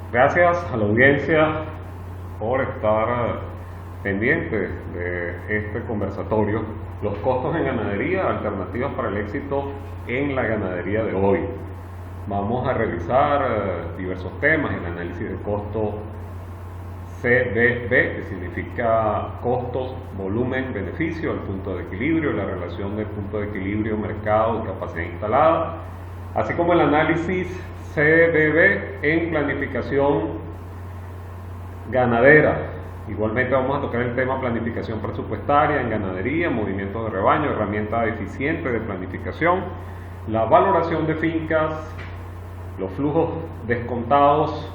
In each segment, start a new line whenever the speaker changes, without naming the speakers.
Gracias a la audiencia por estar pendientes de este conversatorio, los costos en ganadería, alternativas para el éxito en la ganadería de hoy. Vamos a revisar diversos temas, el análisis de costo CBB, que significa costos, volumen, beneficio, el punto de equilibrio, la relación del punto de equilibrio, mercado y capacidad instalada, así como el análisis CBB en planificación ganadera. Igualmente vamos a tocar el tema planificación presupuestaria en ganadería, movimientos de rebaño, herramienta eficiente de planificación, la valoración de fincas, los flujos descontados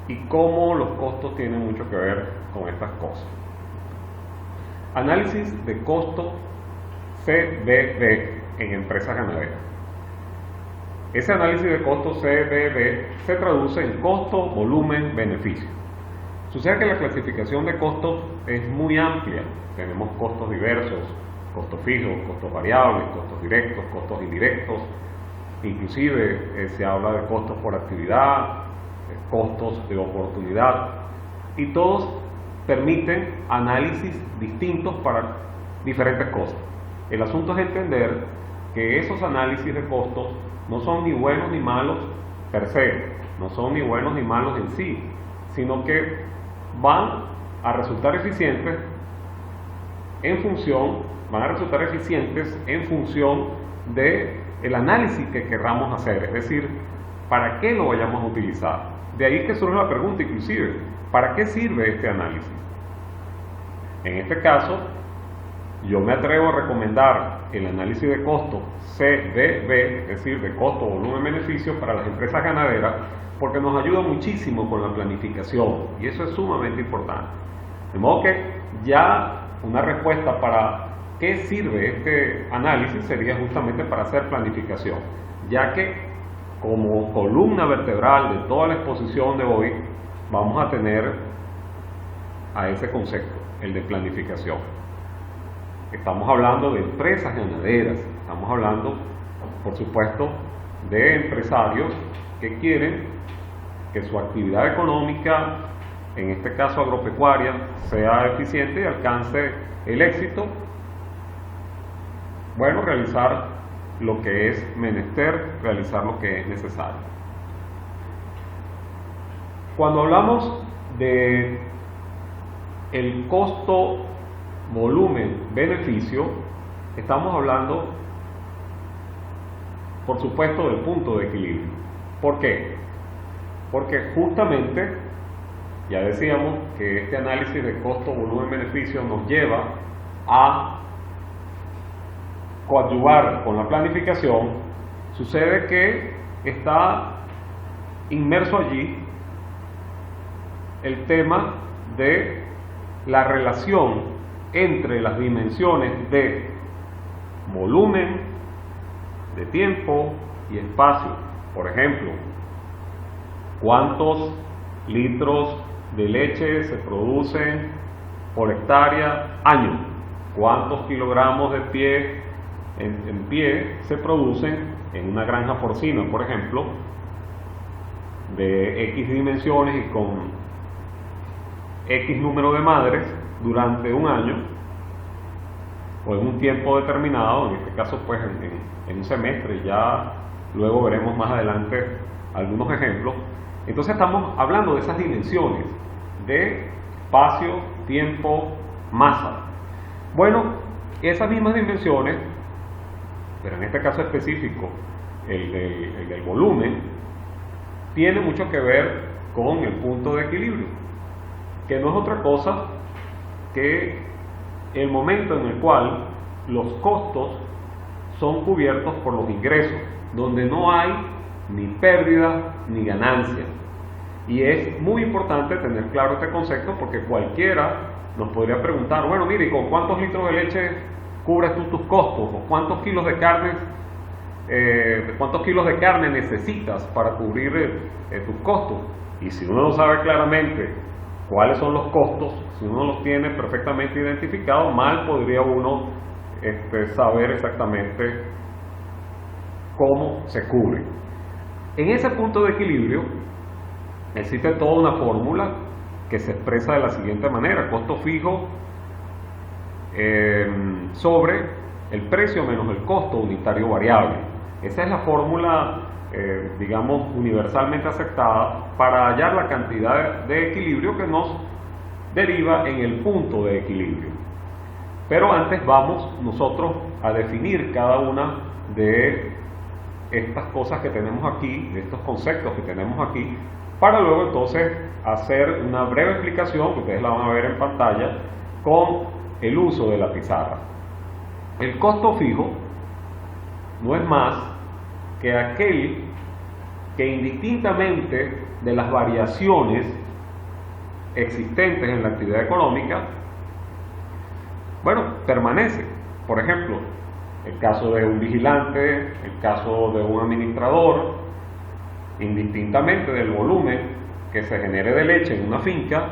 y cómo los costos tienen mucho que ver con estas cosas. Análisis de costo CBB en empresas ganaderas. Ese análisis de costo CBB se traduce en costo, volumen, beneficio. Sucede que la clasificación de costos es muy amplia. Tenemos costos diversos, costos fijos, costos variables, costos directos, costos indirectos. Inclusive se habla de costos por actividad, costos de oportunidad, y todos permiten análisis distintos para diferentes cosas. El asunto es entender que esos análisis de costos no son ni buenos ni malos per se, no son ni buenos ni malos en sí, sino que van a resultar eficientes en función de el análisis que querramos hacer, es decir, ¿para qué lo vayamos a utilizar? De ahí que surge la pregunta inclusive, ¿para qué sirve este análisis? En este caso, yo me atrevo a recomendar el análisis de costo CBB, es decir, de costo, volumen, beneficio para las empresas ganaderas, porque nos ayuda muchísimo con la planificación y eso es sumamente importante. De modo que ya una respuesta para qué sirve este análisis sería justamente para hacer planificación, ya que como columna vertebral de toda la exposición de hoy vamos a tener a ese concepto, el de planificación. Estamos hablando de empresas ganaderas, estamos hablando, por supuesto, de empresarios que quieren que su actividad económica, en este caso agropecuaria, sea eficiente y alcance el éxito. Bueno, realizar lo que es menester, realizar lo que es necesario. Cuando hablamos de el costo, volumen, beneficio, estamos hablando, por supuesto, del punto de equilibrio. ¿Por qué? Porque justamente, ya decíamos que este análisis de costo, volumen, beneficio nos lleva a coadyuvar con la planificación. Sucede que está inmerso allí el tema de la relación entre las dimensiones de volumen, de tiempo y espacio. Por ejemplo, ¿cuántos litros de leche se producen por hectárea año? ¿Cuántos kilogramos de pie en pie se producen en una granja porcina, por ejemplo, de X dimensiones y con X número de madres durante un año o en un tiempo determinado, en este caso pues en un semestre? Ya luego veremos más adelante algunos ejemplos. Entonces estamos hablando de esas dimensiones de espacio, tiempo, masa. Bueno, esas mismas dimensiones, pero en este caso específico el del volumen, tiene mucho que ver con el punto de equilibrio, que no es otra cosa que el momento en el cual los costos son cubiertos por los ingresos, donde no hay ni pérdida ni ganancia. Y es muy importante tener claro este concepto, porque cualquiera nos podría preguntar, bueno, mire, ¿con cuántos litros de leche cubres tú tus costos? ¿O cuántos kilos de carne necesitas para cubrir tus costos? Y si uno no sabe claramente cuáles son los costos, si uno los tiene perfectamente identificados, mal podría uno saber exactamente cómo se cubre. En ese punto de equilibrio existe toda una fórmula que se expresa de la siguiente manera: costo fijo sobre el precio menos el costo unitario variable. Esa es la fórmula, digamos, universalmente aceptada para hallar la cantidad de equilibrio que nos deriva en el punto de equilibrio. Pero antes vamos nosotros a definir cada una de estas cosas que tenemos aquí, de estos conceptos que tenemos aquí, para luego entonces hacer una breve explicación, que ustedes la van a ver en pantalla, con el uso de la pizarra. El costo fijo no es más que aquel que, indistintamente de las variaciones existentes en la actividad económica, permanece. Por ejemplo, el caso de un vigilante, el caso de un administrador, indistintamente del volumen que se genere de leche en una finca,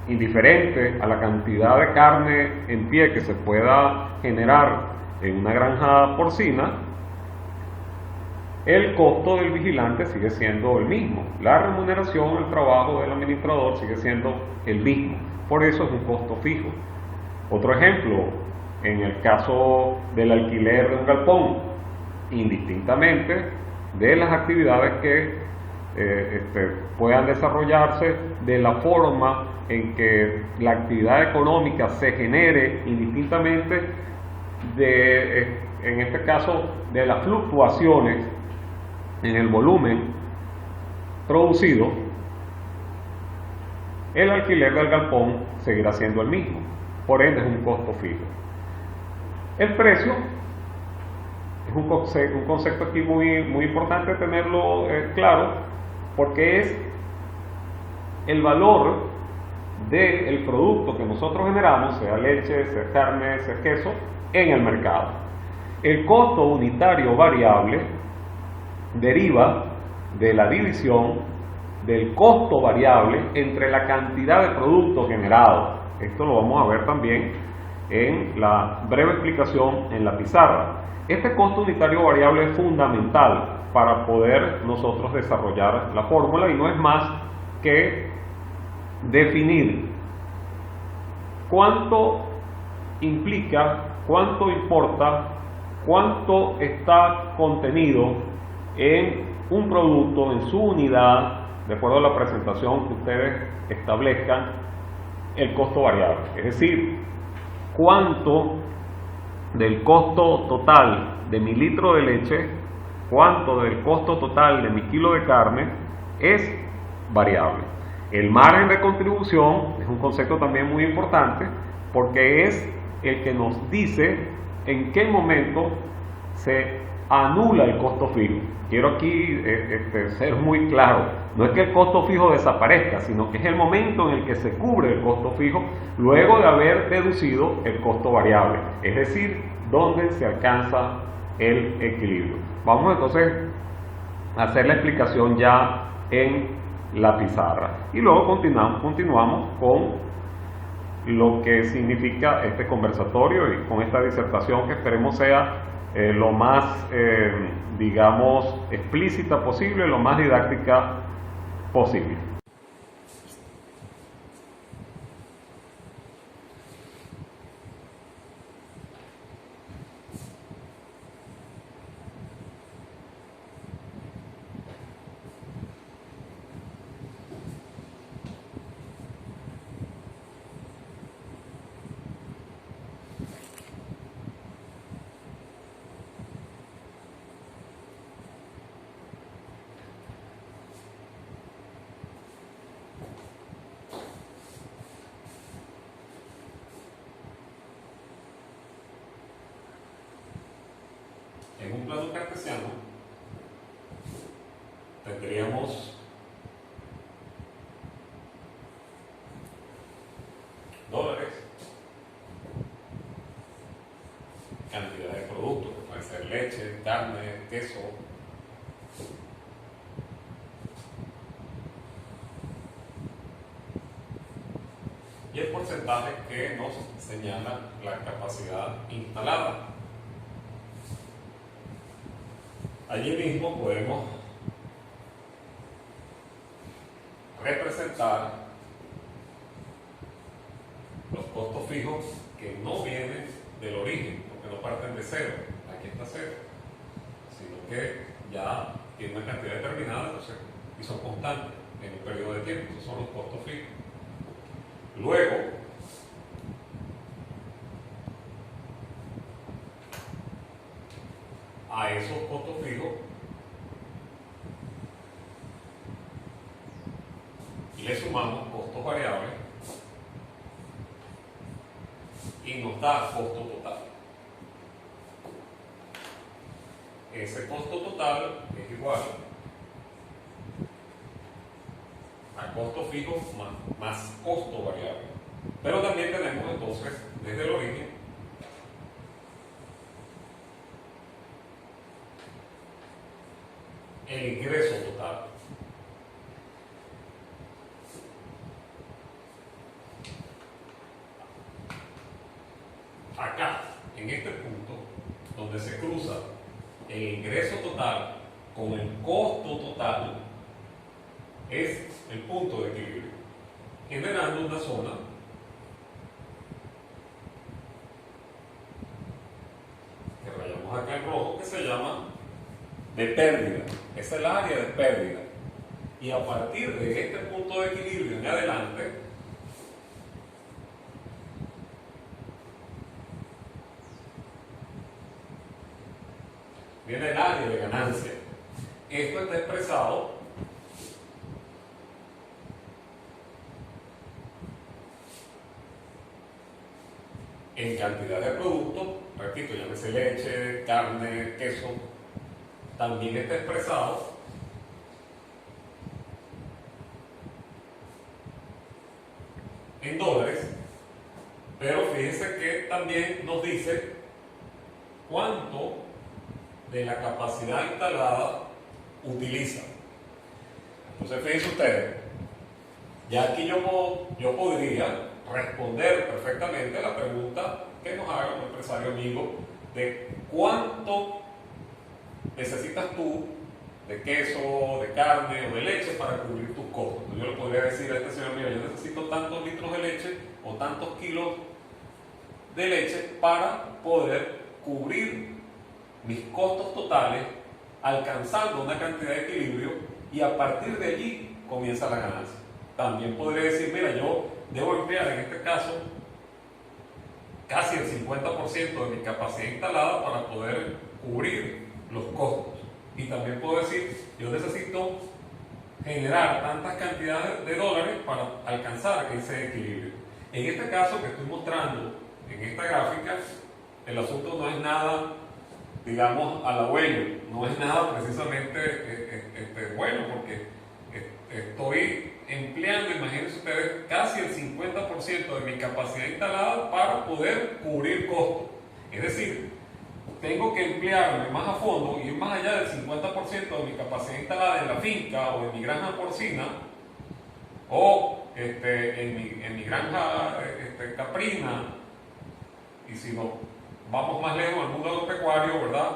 indiferente a la cantidad de carne en pie que se pueda generar en una granja porcina, el costo del vigilante sigue siendo el mismo. La remuneración, el trabajo del administrador sigue siendo el mismo. Por eso es un costo fijo. Otro ejemplo, en el caso del alquiler de un galpón, indistintamente de las actividades que puedan desarrollarse, de la forma en que la actividad económica se genere, indistintamente en este caso, de las fluctuaciones en el volumen producido, el alquiler del galpón seguirá siendo el mismo. Por ende es un costo fijo. El precio es un concepto aquí muy importante tenerlo claro, porque es el valor del producto que nosotros generamos, sea leche, sea carne, sea queso, en el mercado. El costo unitario variable deriva de la división del costo variable entre la cantidad de producto generado. Esto lo vamos a ver también en la breve explicación en la pizarra. Este costo unitario variable es fundamental para poder nosotros desarrollar la fórmula, y no es más que definir cuánto implica, cuánto importa, cuánto está contenido en un producto, en su unidad, de acuerdo a la presentación que ustedes establezcan, el costo variable. Es decir, cuánto del costo total de mi litro de leche, cuánto del costo total de mi kilo de carne es variable. El margen de contribución es un concepto también muy importante, porque es el que nos dice en qué momento se anula el costo fijo. Quiero aquí ser muy claro: no es que el costo fijo desaparezca, sino que es el momento en el que se cubre el costo fijo luego de haber deducido el costo variable, es decir, donde se alcanza el equilibrio. Vamos entonces a hacer la explicación ya en la pizarra, y luego continuamos con lo que significa este conversatorio y con esta disertación, que esperemos sea lo más, digamos, explícita posible, lo más didáctica posible. En un plano cartesiano tendríamos dólares, cantidad de productos, que pueden ser leche, carne, queso, y el porcentaje que nos señala la capacidad instalada. Allí mismo podemos
representar los costos fijos que no vienen del origen, porque no parten de cero, aquí está cero, sino que ya tienen una cantidad determinada, entonces, y son constantes en un periodo de tiempo. Esos son los costos fijos. Luego, a esos costos fijos le sumamos costos variables y nos da costo total. Ese costo total es igual a costo fijo más costo variable. Pero también tenemos entonces, desde el origen, el ingreso total. Acá, en este punto, donde se cruza el ingreso total con el costo total, es el punto de equilibrio, generando una zona que rayamos acá en rojo, que se llama de pérdida. Es el área de pérdida. Y a partir de este punto de equilibrio en adelante, viene el área de ganancia. Esto está expresado en cantidad de productos, repito, llámese leche, carne, queso, también está expresado en dólares, pero fíjense que también nos dice cuánto de la capacidad instalada utiliza. Entonces fíjense ustedes, ya aquí yo podría responder perfectamente a la pregunta que nos haga un empresario amigo de cuánto necesitas tú de queso, de carne o de leche para cubrir tus costos. Yo le podría decir a este señor, mira, yo necesito tantos litros de leche o tantos kilos de leche para poder cubrir mis costos totales, alcanzando una cantidad de equilibrio, y a partir de allí comienza la ganancia. También podría decir, mira, yo debo emplear en este caso casi el 50% de mi capacidad instalada para poder cubrir los costos. Y también puedo decir, yo necesito generar tantas cantidades de dólares para alcanzar ese equilibrio. En este caso que estoy mostrando en esta gráfica, el asunto no es nada, digamos, halagüeño, no es nada precisamente bueno, porque estoy empleando, imagínense ustedes, casi el 50% de mi capacidad instalada para poder cubrir costos. Es decir, tengo que emplearme más a fondo, ir más allá del 50% de mi capacidad instalada en la finca o en mi granja porcina o en mi granja caprina, y si no vamos más lejos al mundo agropecuario, ¿verdad?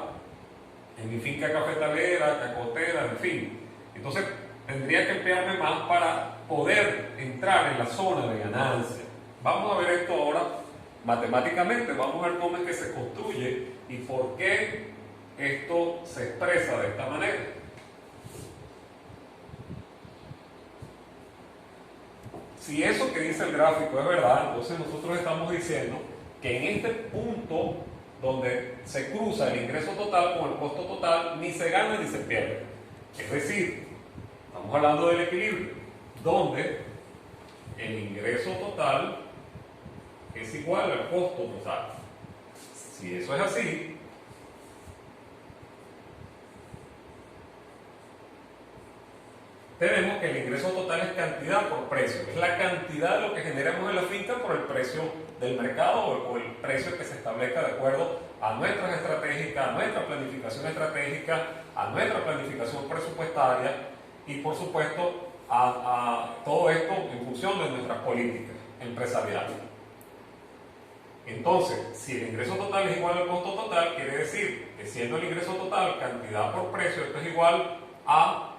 En mi finca cafetalera, cacotera, en fin. Entonces tendría que emplearme más para poder entrar en la zona de ganancia. Vamos a ver esto ahora matemáticamente, vamos a ver cómo es que se construye y por qué esto se expresa de esta manera. Si eso que dice el gráfico es verdad, entonces nosotros estamos diciendo que en este punto donde se cruza el ingreso total con el costo total, ni se gana ni se pierde. Es decir, estamos hablando del equilibrio, donde el ingreso total es igual al costo total. Si eso es así, tenemos que el ingreso total es cantidad por precio, es la cantidad de lo que generamos en la finca por el precio del mercado o el precio que se establezca de acuerdo a nuestras estratégicas, a nuestra planificación estratégica, a nuestra planificación presupuestaria y por supuesto a todo esto en función de nuestras políticas empresariales. Entonces, si el ingreso total es igual al costo total, quiere decir que siendo el ingreso total cantidad por precio, esto es igual a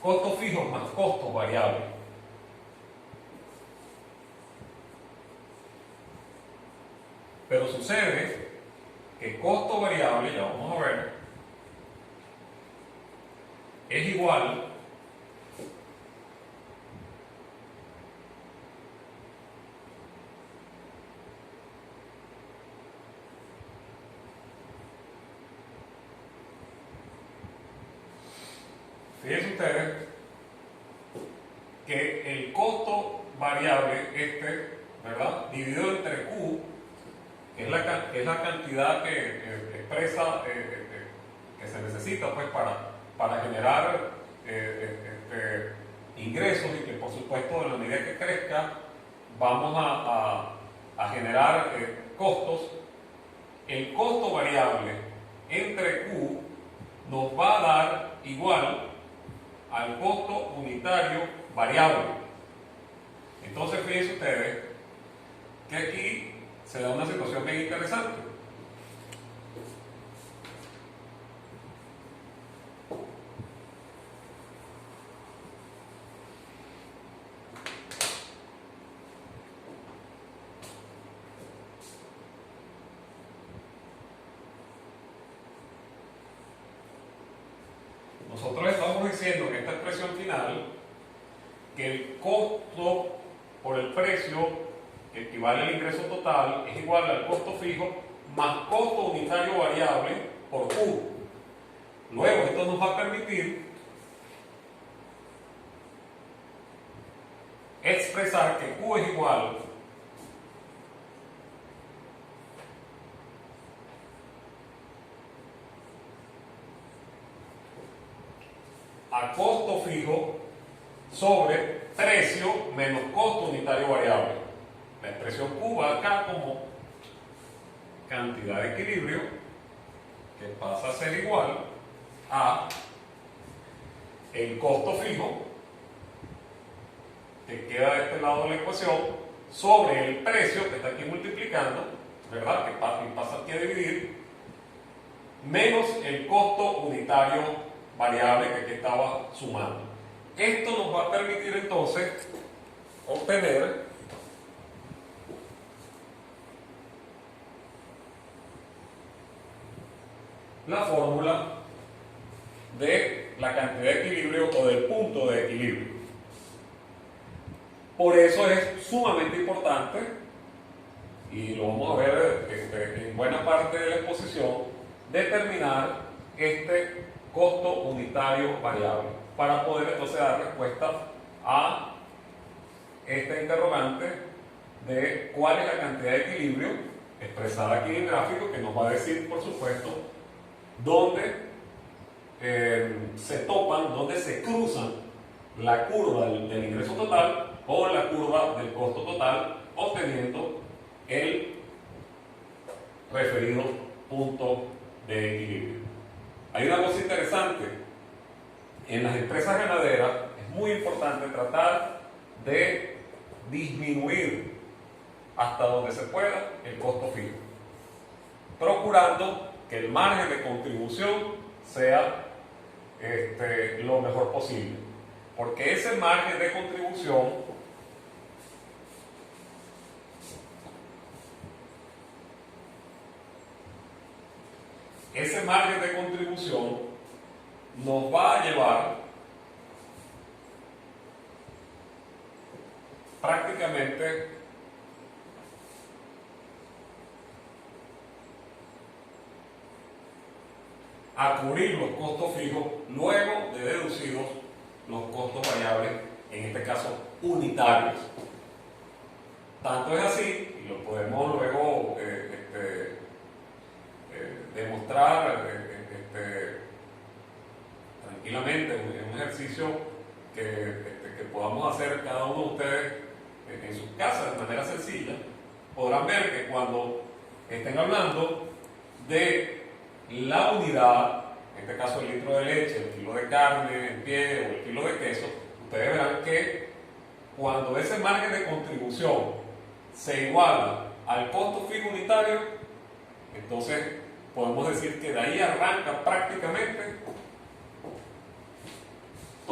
costos fijos más costos variables. Pero sucede que costo variable, ya vamos a ver, es igual fíjense ustedes que el costo variable ¿verdad? Dividido entre Q, que es la cantidad que expresa, que se necesita pues, para generar ingresos y que por supuesto en la medida que crezca vamos a generar costos. El costo variable entre Q nos va a dar igual al costo unitario variable. Entonces fíjense ustedes que aquí se da una situación bien interesante. Nosotros estamos diciendo en esta expresión final que el costo por el precio que equivale al ingreso total es igual al costo fijo más costo unitario variable por Q. Luego esto nos va a permitir expresar que Q es igual a costo fijo sobre precio menos costo unitario variable. La expresión Q va acá como cantidad de equilibrio que pasa a ser igual a el costo fijo que queda de este lado de la ecuación sobre el precio que está aquí multiplicando, ¿verdad? Que pasa aquí a dividir, menos el costo unitario variable que aquí estaba sumando. Esto nos va a permitir entonces obtener la fórmula de la cantidad de equilibrio o del punto de equilibrio. Por eso es sumamente importante, y lo vamos a ver en buena parte de la exposición, determinar este costo unitario variable para poder entonces dar respuesta a esta interrogante de cuál es la cantidad de equilibrio expresada aquí en el gráfico, que nos va a decir, por supuesto, dónde se topan, dónde se cruzan la curva del ingreso total o la curva del costo total, obteniendo el referido punto de equilibrio. Hay una cosa interesante: en las empresas ganaderas es muy importante tratar de disminuir hasta donde se pueda el costo fijo, procurando que el margen de contribución sea lo mejor posible, porque ese margen de contribución nos va a llevar prácticamente a cubrir los costos fijos luego de deducidos los costos variables, en este caso unitarios. Tanto es así, y lo podemos luego demostrar tranquilamente en un ejercicio que podamos hacer cada uno de ustedes en sus casas de manera sencilla. Podrán ver que cuando estén hablando de la unidad, en este caso el litro de leche, el kilo de carne en pie o el kilo de queso, ustedes verán que cuando ese margen de contribución se iguala al costo fijo unitario, entonces podemos decir que de ahí arranca prácticamente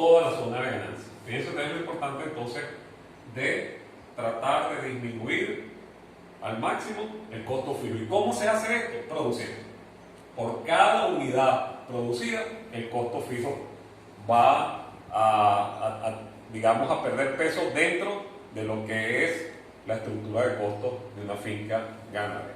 toda la zona de ganancia. Fíjense ustedes lo importante entonces de tratar de disminuir al máximo el costo fijo. ¿Y cómo se hace esto? Produciendo. Por cada unidad producida, el costo fijo va digamos, a perder peso dentro de lo que es la estructura de costos de una finca ganadera.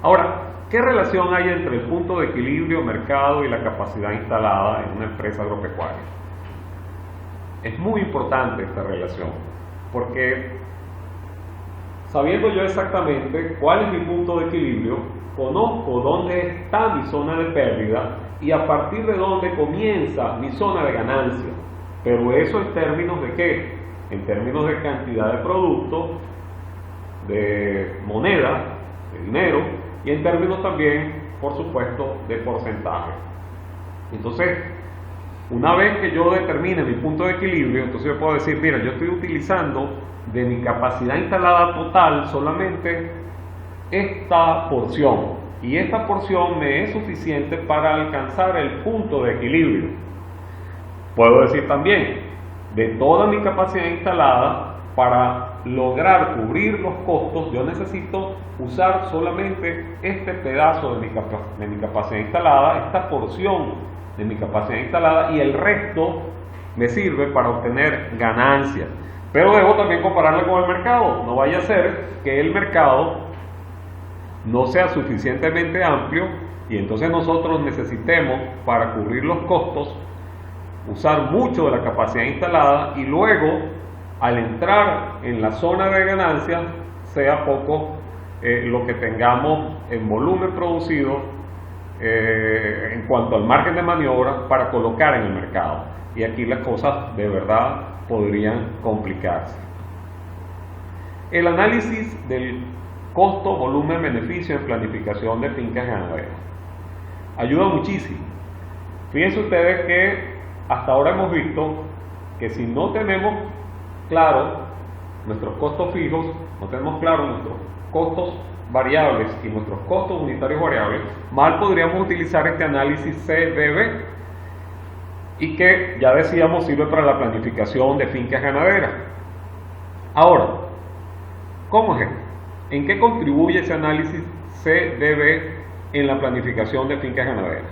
Ahora, ¿qué relación hay entre el punto de equilibrio, mercado y la capacidad instalada en una empresa agropecuaria? Es muy importante esta relación, porque sabiendo yo exactamente cuál es mi punto de equilibrio, conozco dónde está mi zona de pérdida y a partir de dónde comienza mi zona de ganancia. Pero eso en términos de ¿qué? En términos de cantidad de producto, de moneda, de dinero, y en términos también, por supuesto, de porcentaje. Entonces, una vez que yo determine mi punto de equilibrio, entonces yo puedo decir, mira, yo estoy utilizando de mi capacidad instalada total solamente esta porción, y esta porción me es suficiente para alcanzar el punto de equilibrio. Puedo decir también, de toda mi capacidad instalada, para lograr cubrir los costos, yo necesito usar solamente este pedazo de mi capacidad instalada, esta porción de mi capacidad instalada, y el resto me sirve para obtener ganancias. Pero debo también compararla con el mercado. No vaya a ser que el mercado no sea suficientemente amplio y entonces nosotros necesitemos, para cubrir los costos, usar mucho de la capacidad instalada y luego, al entrar en la zona de ganancia, sea poco lo que tengamos en volumen producido en cuanto al margen de maniobra para colocar en el mercado. Y aquí las cosas de verdad podrían complicarse. El análisis del costo, volumen, beneficio en planificación de fincas ganaderas ayuda muchísimo. Fíjense ustedes que hasta ahora hemos visto que si no tenemos claro nuestros costos fijos, no tenemos claro nuestros costos variables y nuestros costos unitarios variables, mal podríamos utilizar este análisis CBB, y que ya decíamos sirve para la planificación de fincas ganaderas. Ahora, ¿cómo es esto? ¿En qué contribuye ese análisis CBB en la planificación de fincas ganaderas?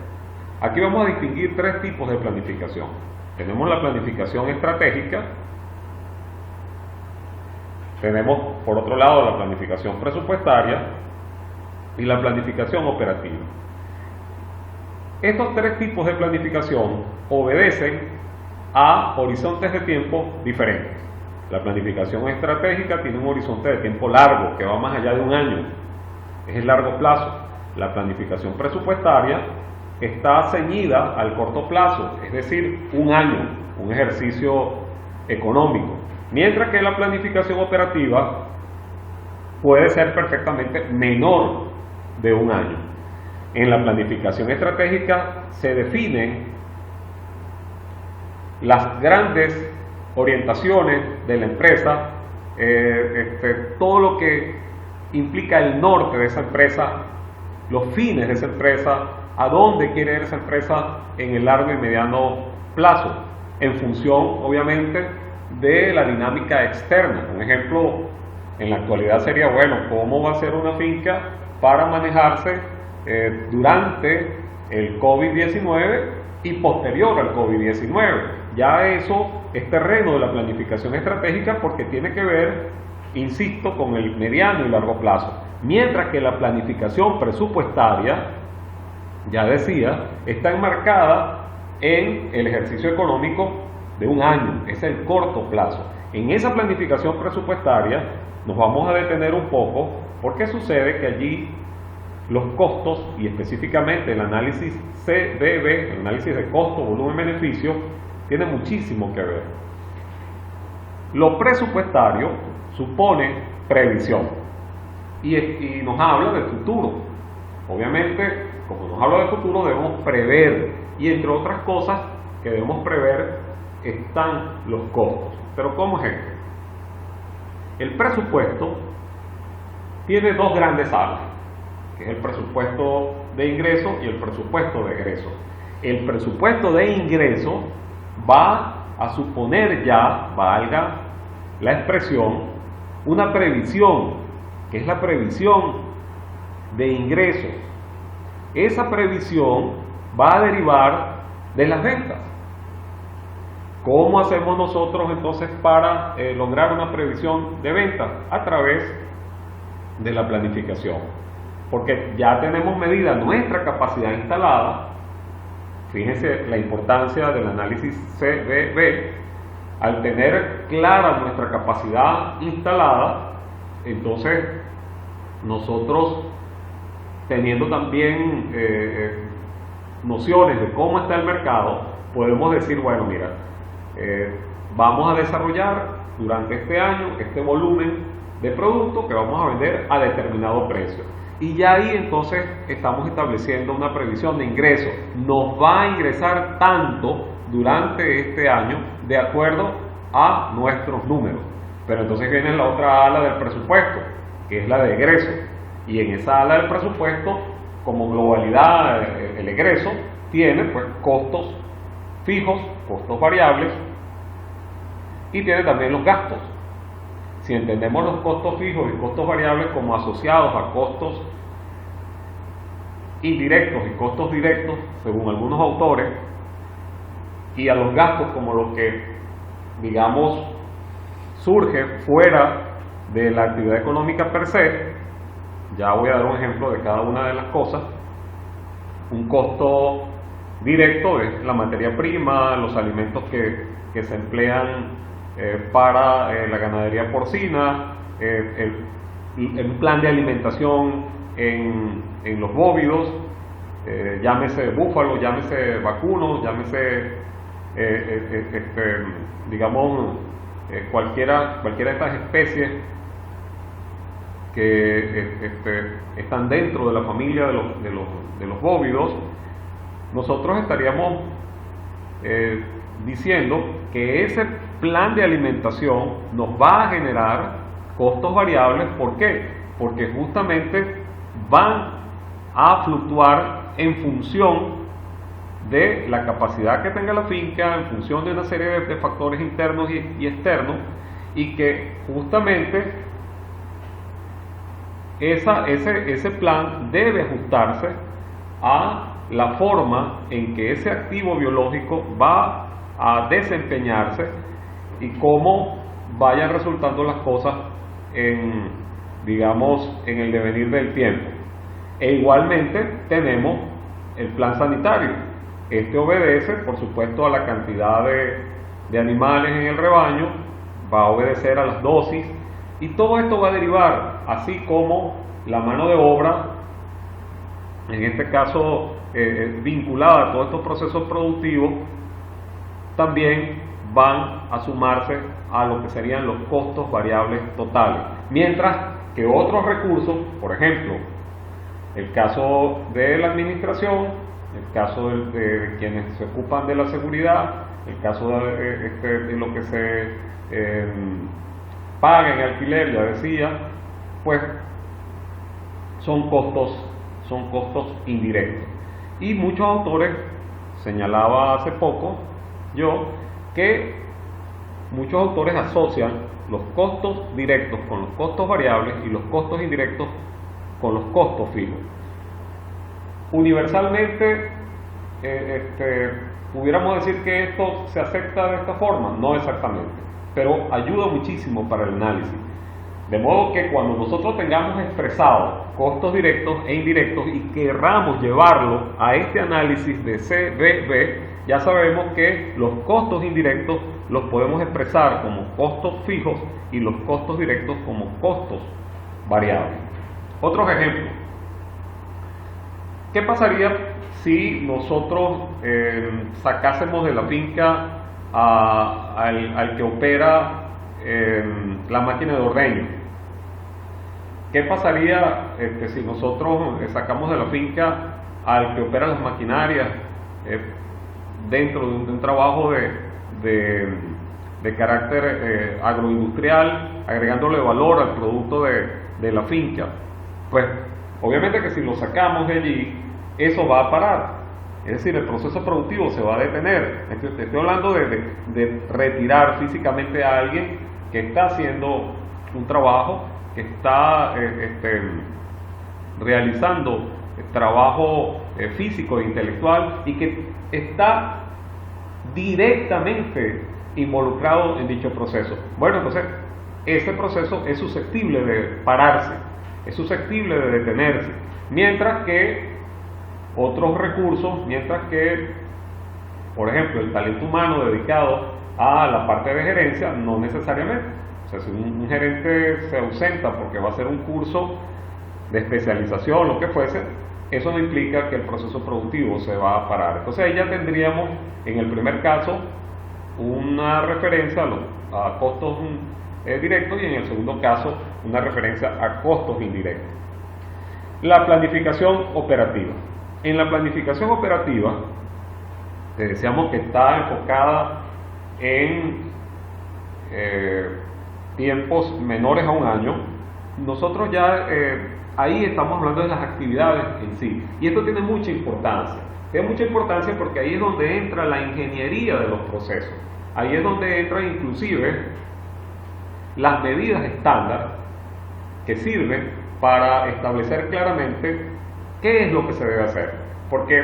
Aquí vamos a distinguir tres tipos de planificación. Tenemos la planificación estratégica, tenemos por otro lado la planificación presupuestaria y la planificación operativa. Estos tres tipos de planificación obedecen a horizontes de tiempo diferentes. La planificación estratégica tiene un horizonte de tiempo largo, que va más allá de un año, es el largo plazo. La planificación presupuestaria está ceñida al corto plazo, es decir, un año, un ejercicio económico. Mientras que la planificación operativa puede ser perfectamente menor de un año. En la planificación estratégica se definen las grandes orientaciones de la empresa, todo lo que implica el norte de esa empresa, los fines de esa empresa, a dónde quiere ir esa empresa en el largo y mediano plazo, en función obviamente de la dinámica externa. Un ejemplo en la actualidad sería, bueno, ¿cómo va a ser una finca para manejarse durante el COVID-19 y posterior al COVID-19? Ya eso es terreno de la planificación estratégica porque tiene que ver, insisto, con el mediano y largo plazo. Mientras que la planificación presupuestaria, ya decía, está enmarcada en el ejercicio económico de un año, es el corto plazo. En esa planificación presupuestaria nos vamos a detener un poco porque sucede que allí los costos, y específicamente el análisis CBB, el análisis de costo, volumen, beneficio, tiene muchísimo que ver. Lo presupuestario supone previsión y nos habla del futuro. Obviamente, como nos habla del futuro, debemos prever, y entre otras cosas que debemos prever están los costos. Pero ¿cómo es esto? El presupuesto tiene dos grandes alas. que es el presupuesto de ingreso y el presupuesto de egreso. El presupuesto de ingreso va a suponer ya, valga la expresión, una previsión, que es la previsión de ingresos. Esa previsión va a derivar de las ventas. ¿Cómo hacemos nosotros entonces para lograr una previsión de ventas? A través de la planificación. Porque ya tenemos medida nuestra capacidad instalada. Fíjense la importancia del análisis CBB. Al tener clara nuestra capacidad instalada, entonces nosotros, teniendo también nociones de cómo está el mercado, podemos decir, bueno, mira, vamos a desarrollar durante este año este volumen de producto que vamos a vender a determinado precio. Y ya ahí entonces estamos estableciendo una previsión de ingreso. Nos va a ingresar tanto durante este año de acuerdo a nuestros números. Pero entonces viene la otra ala del presupuesto, que es la de egreso. Y en esa ala del presupuesto, como globalidad, el egreso tiene pues costos fijos, costos variables, y tiene también los gastos. Si entendemos los costos fijos y costos variables como asociados a costos indirectos y costos directos, según algunos autores, y a los gastos como lo que, digamos, surge fuera de la actividad económica per se, ya voy a dar un ejemplo de cada una de las cosas. Un costo directo es la materia prima, los alimentos que se emplean para la ganadería porcina, el plan de alimentación en los bóvidos, llámese búfalo, llámese vacuno, llámese digamos cualquiera de estas especies que están dentro de la familia de los bóvidos. Nosotros estaríamos diciendo que ese plan de alimentación nos va a generar costos variables. ¿Por qué? Porque justamente van a fluctuar en función de la capacidad que tenga la finca, en función de una serie de factores internos y externos, y que justamente ese plan debe ajustarse a la forma en que ese activo biológico va a desempeñarse y cómo vayan resultando las cosas en el devenir del tiempo. E igualmente tenemos el plan sanitario. Este obedece, por supuesto, a la cantidad de animales en el rebaño, va a obedecer a las dosis, y todo esto va a derivar, así como la mano de obra, en este caso vinculada a todos estos procesos productivos, también van a sumarse a lo que serían los costos variables totales. Mientras que otros recursos, por ejemplo, el caso de la administración, el caso de quienes se ocupan de la seguridad, el caso de lo que se paga en alquiler, ya decía, pues son costos indirectos. Y muchos autores, señalaba hace poco yo, que muchos autores asocian los costos directos con los costos variables y los costos indirectos con los costos fijos. Universalmente, pudiéramos decir que esto se acepta de esta forma, no exactamente, pero ayuda muchísimo para el análisis. De modo que cuando nosotros tengamos expresados costos directos e indirectos y querramos llevarlo a este análisis de CBB, ya sabemos que los costos indirectos los podemos expresar como costos fijos y los costos directos como costos variables. Otros ejemplos. ¿Qué pasaría si nosotros sacásemos de la finca al que opera la máquina de ordeño? ¿Qué pasaría si nosotros sacamos de la finca al que opera las maquinarias dentro de un trabajo de carácter agroindustrial, agregándole valor al producto de la finca? Pues Obviamente que si lo sacamos de allí, eso va a parar. Es decir, el proceso productivo se va a detener. Estoy hablando de retirar físicamente a alguien que está haciendo un trabajo, que está realizando trabajo físico e intelectual y que está directamente involucrado en dicho proceso. Bueno, entonces ese proceso es susceptible de pararse, es susceptible de detenerse, mientras que otros recursos, mientras que, por ejemplo, el talento humano dedicado a la parte de gerencia, no necesariamente. O sea, si un gerente se ausenta porque va a hacer un curso de especialización, lo que fuese, eso no implica que el proceso productivo se va a parar. Entonces ahí ya tendríamos, en el primer caso, una referencia a costos directos y en el segundo caso, una referencia a costos indirectos. La planificación operativa. En la planificación operativa, decíamos que está enfocada en tiempos menores a un año. Nosotros ya ahí estamos hablando de las actividades en sí, y esto tiene mucha importancia. Tiene mucha importancia porque ahí es donde entra la ingeniería de los procesos. Ahí es donde entran inclusive las medidas estándar que sirven para establecer claramente qué es lo que se debe hacer. Porque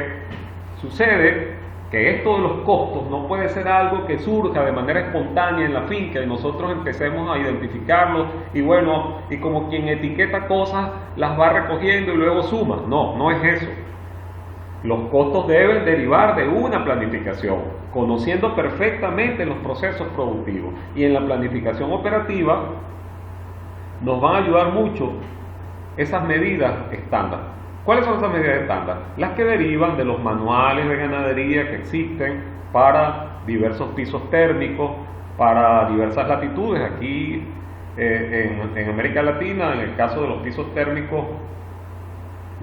sucede que esto de los costos no puede ser algo que surja de manera espontánea en la finca y nosotros empecemos a identificarlos y bueno, y como quien etiqueta cosas las va recogiendo y luego suma. No, no es eso. Los costos deben derivar de una planificación, conociendo perfectamente los procesos productivos. Y en la planificación operativa nos van a ayudar mucho esas medidas estándar. ¿Cuáles son esas medidas estándar? Las que derivan de los manuales de ganadería que existen para diversos pisos térmicos, para diversas latitudes. Aquí en América Latina, en el caso de los pisos térmicos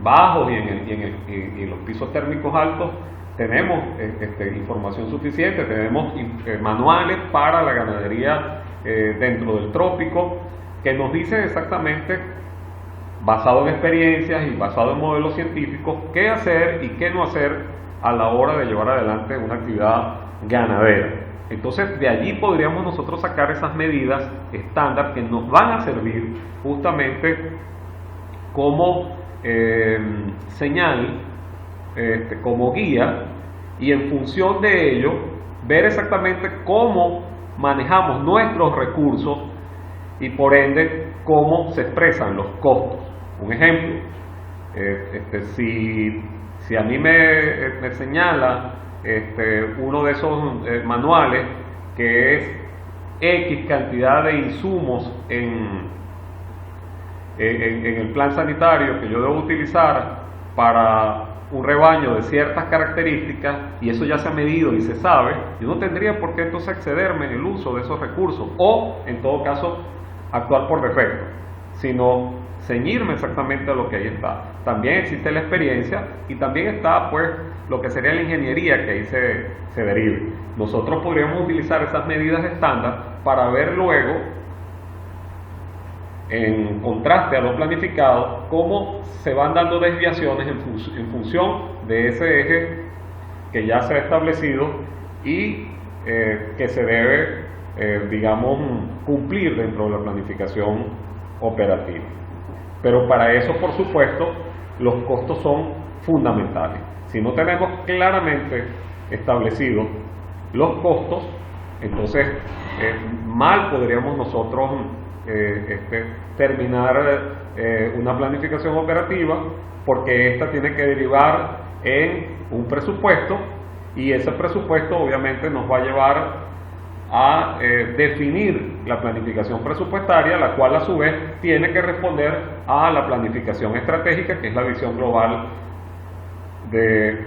bajos y en los pisos térmicos altos, tenemos información suficiente, tenemos manuales para la ganadería dentro del trópico que nos dicen exactamente, basado en experiencias y basado en modelos científicos, qué hacer y qué no hacer a la hora de llevar adelante una actividad ganadera. Entonces de allí podríamos nosotros sacar esas medidas estándar que nos van a servir justamente como señal, como guía, y en función de ello ver exactamente cómo manejamos nuestros recursos y por ende cómo se expresan los costos. Un ejemplo, si a mí me señala uno de esos manuales que es X cantidad de insumos en el plan sanitario que yo debo utilizar para un rebaño de ciertas características, y eso ya se ha medido y se sabe, yo no tendría por qué entonces excederme en el uso de esos recursos o en todo caso actuar por defecto, sino ceñirme exactamente a lo que ahí está. También existe la experiencia y también está pues lo que sería la ingeniería que ahí se derive. Nosotros podríamos utilizar esas medidas estándar para ver luego, en contraste a lo planificado, cómo se van dando desviaciones en función de ese eje que ya se ha establecido y que se debe, digamos, cumplir dentro de la planificación operativa. Pero para eso, por supuesto, los costos son fundamentales. Si no tenemos claramente establecidos los costos, entonces mal podríamos nosotros terminar una planificación operativa, porque esta tiene que derivar en un presupuesto y ese presupuesto obviamente nos va a llevar a definir la planificación presupuestaria, la cual a su vez tiene que responder a la planificación estratégica, que es la visión global de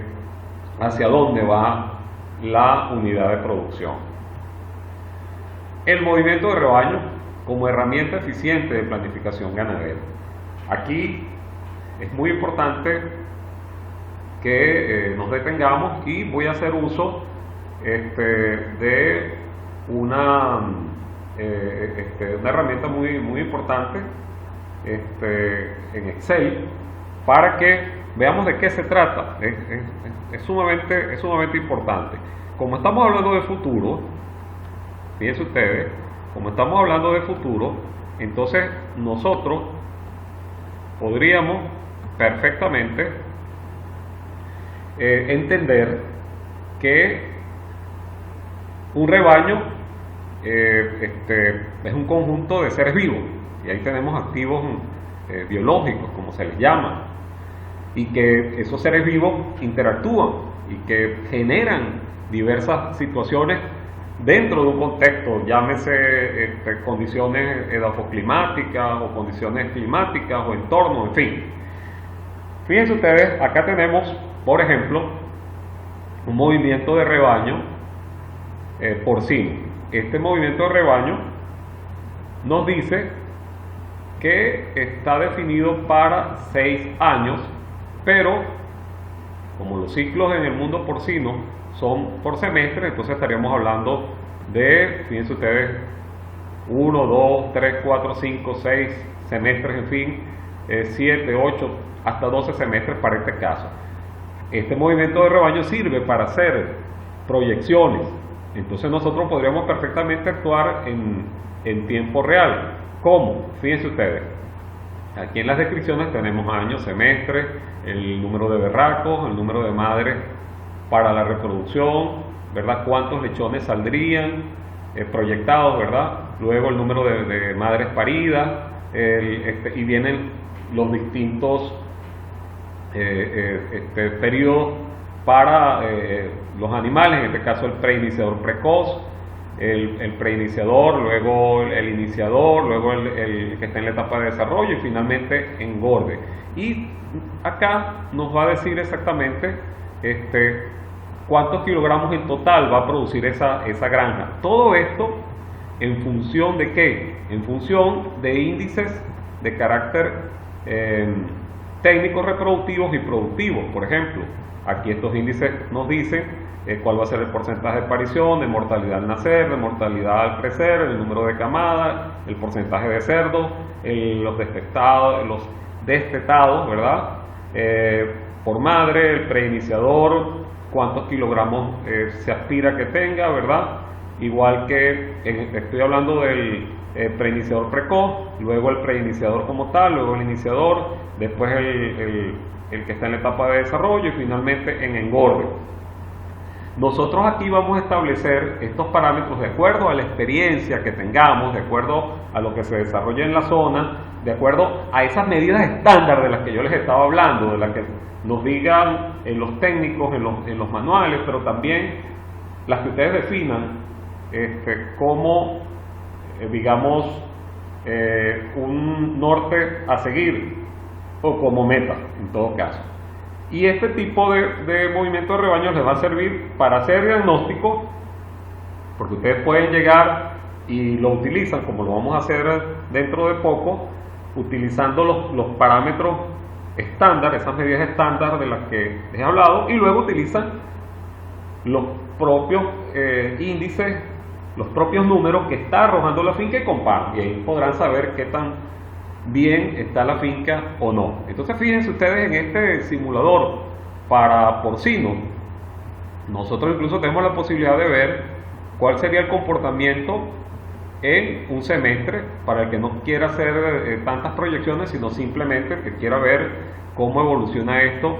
hacia dónde va la unidad de producción. El movimiento de rebaño como herramienta eficiente de planificación ganadera. Aquí es muy importante que nos detengamos y voy a hacer uso de una herramienta muy importante en Excel, para que veamos de qué se trata. Es sumamente importante. Como estamos hablando de futuro, fíjense ustedes, como estamos hablando de futuro, entonces nosotros podríamos perfectamente entender que un rebaño es un conjunto de seres vivos, y ahí tenemos activos biológicos, como se les llama, y que esos seres vivos interactúan y que generan diversas situaciones dentro de un contexto, llámese condiciones edafoclimáticas o condiciones climáticas o entorno, en fin. Fíjense ustedes, acá tenemos, por ejemplo, un movimiento de rebaño porcino. Este movimiento de rebaño nos dice que está definido para 6 años, pero como los ciclos en el mundo porcino son por semestre, entonces estaríamos hablando de, fíjense ustedes, 1, 2, 3, 4, 5, 6 semestres, en fin, 7, 8, hasta 12 semestres para este caso. Este movimiento de rebaño sirve para hacer proyecciones, entonces nosotros podríamos perfectamente actuar en tiempo real. ¿Cómo? Fíjense ustedes, aquí en las descripciones tenemos años, semestres, el número de berracos, el número de madres para la reproducción, ¿verdad? Cuántos lechones saldrían proyectados, ¿verdad? Luego el número de madres paridas, y vienen los distintos periodos para los animales, en este caso el preiniciador precoz, el preiniciador, luego el iniciador, luego el que está en la etapa de desarrollo y finalmente engorde. Y acá nos va a decir exactamente cuántos kilogramos en total va a producir esa granja. Todo esto en función de ¿qué? En función de índices de carácter técnicos reproductivos y productivos. Por ejemplo, aquí estos índices nos dicen cuál va a ser el porcentaje de aparición, de mortalidad al nacer, de mortalidad al crecer, el número de camadas, el porcentaje de cerdos, los destetados, ¿verdad? Por madre, el preiniciador, cuántos kilogramos se aspira que tenga, ¿verdad? Igual que estoy hablando del preiniciador precoz, luego el preiniciador como tal, luego el iniciador, después el que está en la etapa de desarrollo y finalmente en engorde. Nosotros aquí vamos a establecer estos parámetros de acuerdo a la experiencia que tengamos, de acuerdo a lo que se desarrolla en la zona, de acuerdo a esas medidas estándar de las que yo les estaba hablando, de las que nos digan en los técnicos, en los manuales, pero también las que ustedes definan como, digamos, un norte a seguir o como meta, en todo caso. Y este tipo de movimiento de rebaño les va a servir para hacer diagnóstico, porque ustedes pueden llegar y lo utilizan, como lo vamos a hacer dentro de poco, utilizando los parámetros estándar, esas medidas estándar de las que les he hablado, y luego utilizan los propios índices, los propios números que está arrojando la finca y comparan, y ahí podrán saber qué tan bien está la finca o no. Entonces fíjense ustedes en este simulador para porcino, nosotros incluso tenemos la posibilidad de ver cuál sería el comportamiento en un semestre para el que no quiera hacer tantas proyecciones, sino simplemente que quiera ver cómo evoluciona esto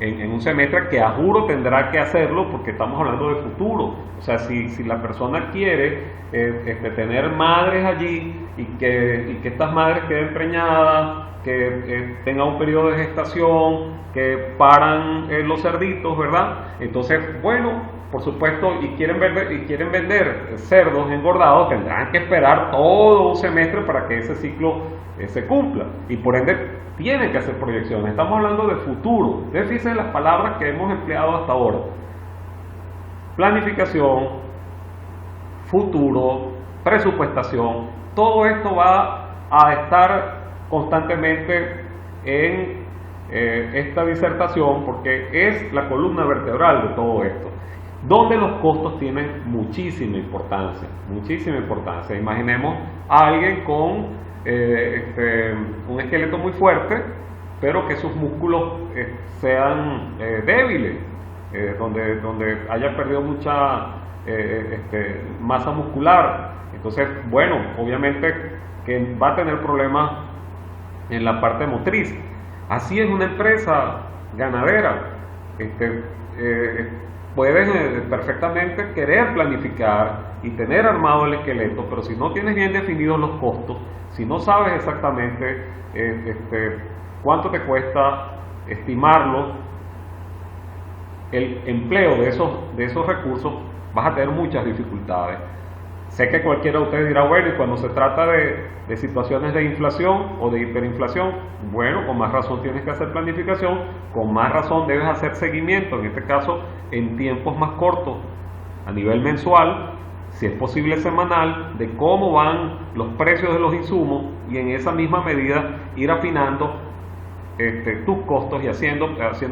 en un semestre, que a juro tendrá que hacerlo porque estamos hablando de futuro. O sea, si la persona quiere tener madres allí y que estas madres queden preñadas, que tenga un periodo de gestación, que paran los cerditos, ¿verdad? Entonces, bueno, por supuesto, y quieren vender cerdos engordados, tendrán que esperar todo un semestre para que ese ciclo se cumpla, y por ende tienen que hacer proyecciones. Estamos hablando de futuro. Ustedes fíjense las palabras que hemos empleado hasta ahora: planificación, futuro, presupuestación. Todo esto va a estar constantemente en esta disertación, porque es la columna vertebral de todo esto, donde los costos tienen muchísima importancia, muchísima importancia. Imaginemos a alguien con un esqueleto muy fuerte, pero que sus músculos sean débiles, donde haya perdido mucha masa muscular. Entonces, bueno, obviamente que va a tener problemas en la parte motriz. Así es una empresa ganadera. Puedes perfectamente querer planificar y tener armado el esqueleto, pero si no tienes bien definidos los costos, si no sabes exactamente cuánto te cuesta estimarlo, el empleo de esos recursos, vas a tener muchas dificultades. Sé que cualquiera de ustedes dirá, bueno, y cuando se trata de situaciones de inflación o de hiperinflación, bueno, con más razón tienes que hacer planificación, con más razón debes hacer seguimiento, en este caso en tiempos más cortos, a nivel mensual, si es posible semanal, de cómo van los precios de los insumos y en esa misma medida ir afinando tus costos y haciendo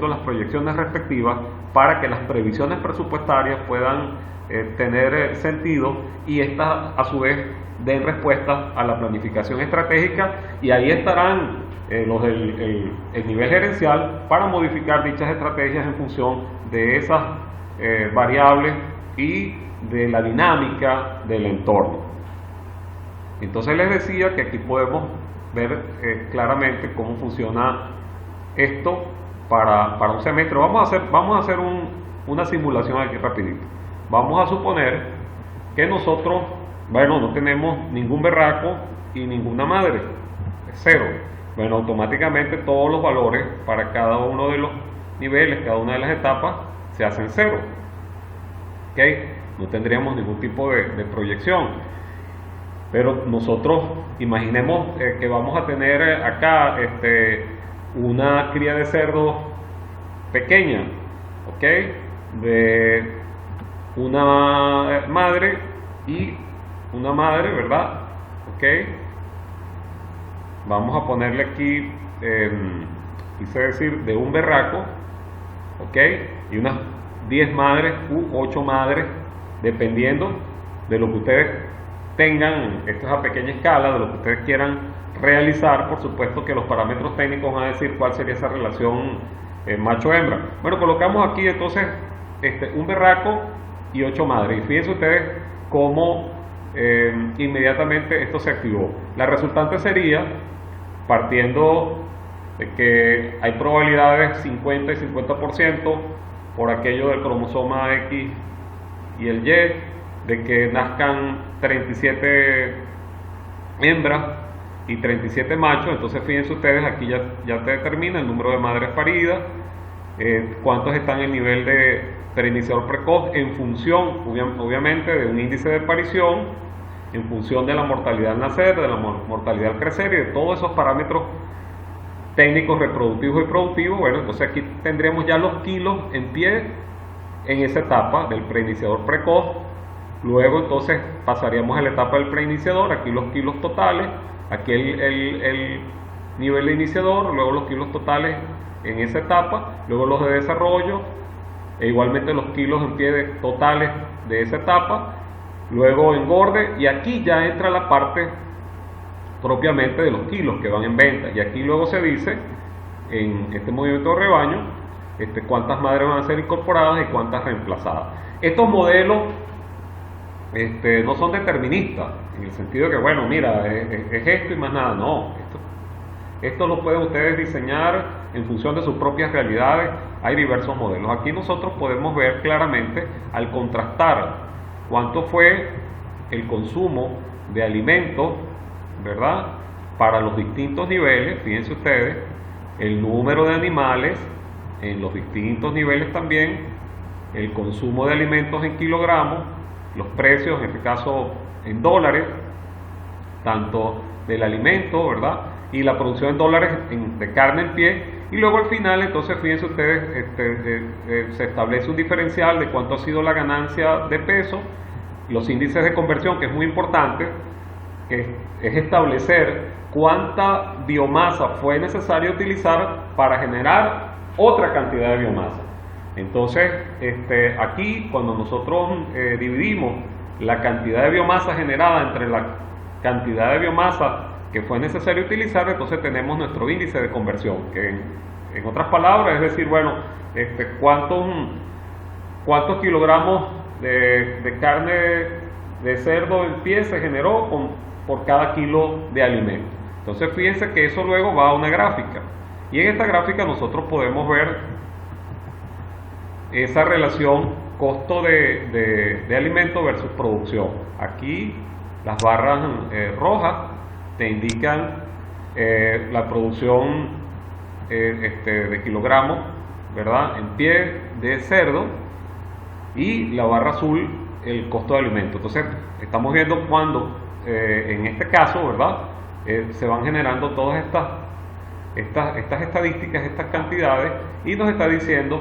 las proyecciones respectivas para que las previsiones presupuestarias puedan tener sentido y estas a su vez den respuesta a la planificación estratégica, y ahí estarán los del el nivel gerencial para modificar dichas estrategias en función de esas variables y de la dinámica del entorno. Entonces les decía que aquí podemos ver claramente cómo funciona esto para un semestre. Vamos a hacer una simulación aquí rapidito. Vamos a suponer que nosotros, bueno, no tenemos ningún berraco y ninguna madre, es cero. Bueno, automáticamente todos los valores para cada uno de los niveles, cada una de las etapas, se hacen cero. ¿Ok? No tendríamos ningún tipo de proyección. Pero nosotros imaginemos que vamos a tener acá una cría de cerdo pequeña, ¿ok? De una madre y una madre, ¿verdad? ¿Ok? Vamos a ponerle aquí, quise decir, de un berraco, ¿ok? Y unas 10 madres u 8 madres, dependiendo de lo que ustedes tengan. Esto es a pequeña escala, de lo que ustedes quieran realizar. Por supuesto que los parámetros técnicos van a decir cuál sería esa relación macho-hembra. Bueno, colocamos aquí entonces un berraco y 8 madres, y fíjense ustedes cómo inmediatamente esto se activó. La resultante sería, partiendo de que hay probabilidades 50 y 50% por aquello del cromosoma X y el Y, de que nazcan 37 hembras y 37 machos. Entonces fíjense ustedes, aquí ya te determina el número de madres paridas, cuántos están en el nivel de preiniciador precoz, en función obviamente de un índice de aparición, en función de la mortalidad al nacer, de la mortalidad al crecer y de todos esos parámetros técnicos reproductivos y productivos. Bueno, entonces aquí tendríamos ya los kilos en pie en esa etapa del preiniciador precoz. Luego entonces pasaríamos a la etapa del preiniciador, aquí los kilos totales, aquí el nivel de iniciador, luego los kilos totales en esa etapa, luego los de desarrollo, e igualmente los kilos en pie totales de esa etapa, luego engorde, y aquí ya entra la parte propiamente de los kilos que van en venta, y aquí luego se dice en este movimiento de rebaño cuántas madres van a ser incorporadas y cuántas reemplazadas. Estos modelos no son deterministas, en el sentido de que, bueno, mira, es esto y más nada. No, esto lo pueden ustedes diseñar en función de sus propias realidades. Hay diversos modelos. Aquí nosotros podemos ver claramente, al contrastar cuánto fue el consumo de alimentos, ¿verdad?, para los distintos niveles. Fíjense ustedes, el número de animales en los distintos niveles también, el consumo de alimentos en kilogramos, los precios, en este caso en dólares, tanto del alimento, ¿verdad?, y la producción en dólares de carne en pie, y luego al final, entonces, fíjense ustedes, se establece un diferencial de cuánto ha sido la ganancia de peso, los índices de conversión, que es muy importante, que es establecer cuánta biomasa fue necesario utilizar para generar otra cantidad de biomasa. Entonces, aquí cuando nosotros dividimos la cantidad de biomasa generada entre la cantidad de biomasa que fue necesario utilizar, entonces tenemos nuestro índice de conversión, que en otras palabras es decir, bueno, cuántos kilogramos de carne de cerdo en pie se generó por cada kilo de alimento. Entonces fíjense que eso luego va a una gráfica, y en esta gráfica nosotros podemos ver esa relación costo de alimento versus producción. Aquí las barras rojas te indican la producción de kilogramos, ¿verdad?, en pie de cerdo, y la barra azul el costo de alimento. Entonces estamos viendo cuando en este caso, ¿verdad?, se van generando todas estas estadísticas, estas cantidades, y nos está diciendo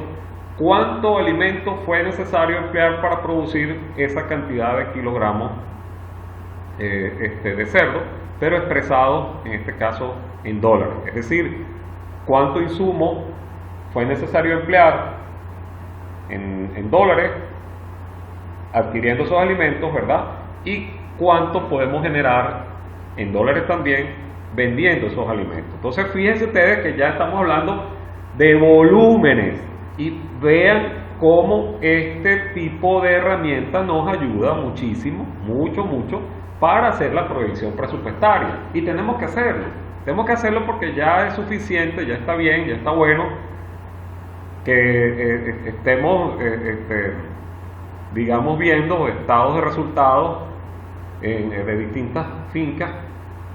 cuánto alimento fue necesario emplear para producir esa cantidad de kilogramos de cerdo, pero expresado en este caso en dólares. Es decir, cuánto insumo fue necesario emplear en dólares adquiriendo esos alimentos, ¿verdad? Y cuánto podemos generar en dólares también vendiendo esos alimentos. Entonces fíjense ustedes que ya estamos hablando de volúmenes, y vean cómo este tipo de herramienta nos ayuda muchísimo, mucho para hacer la proyección presupuestaria. Y tenemos que hacerlo porque ya es suficiente, ya está bien, ya está bueno que estemos digamos viendo estados de resultados de distintas fincas.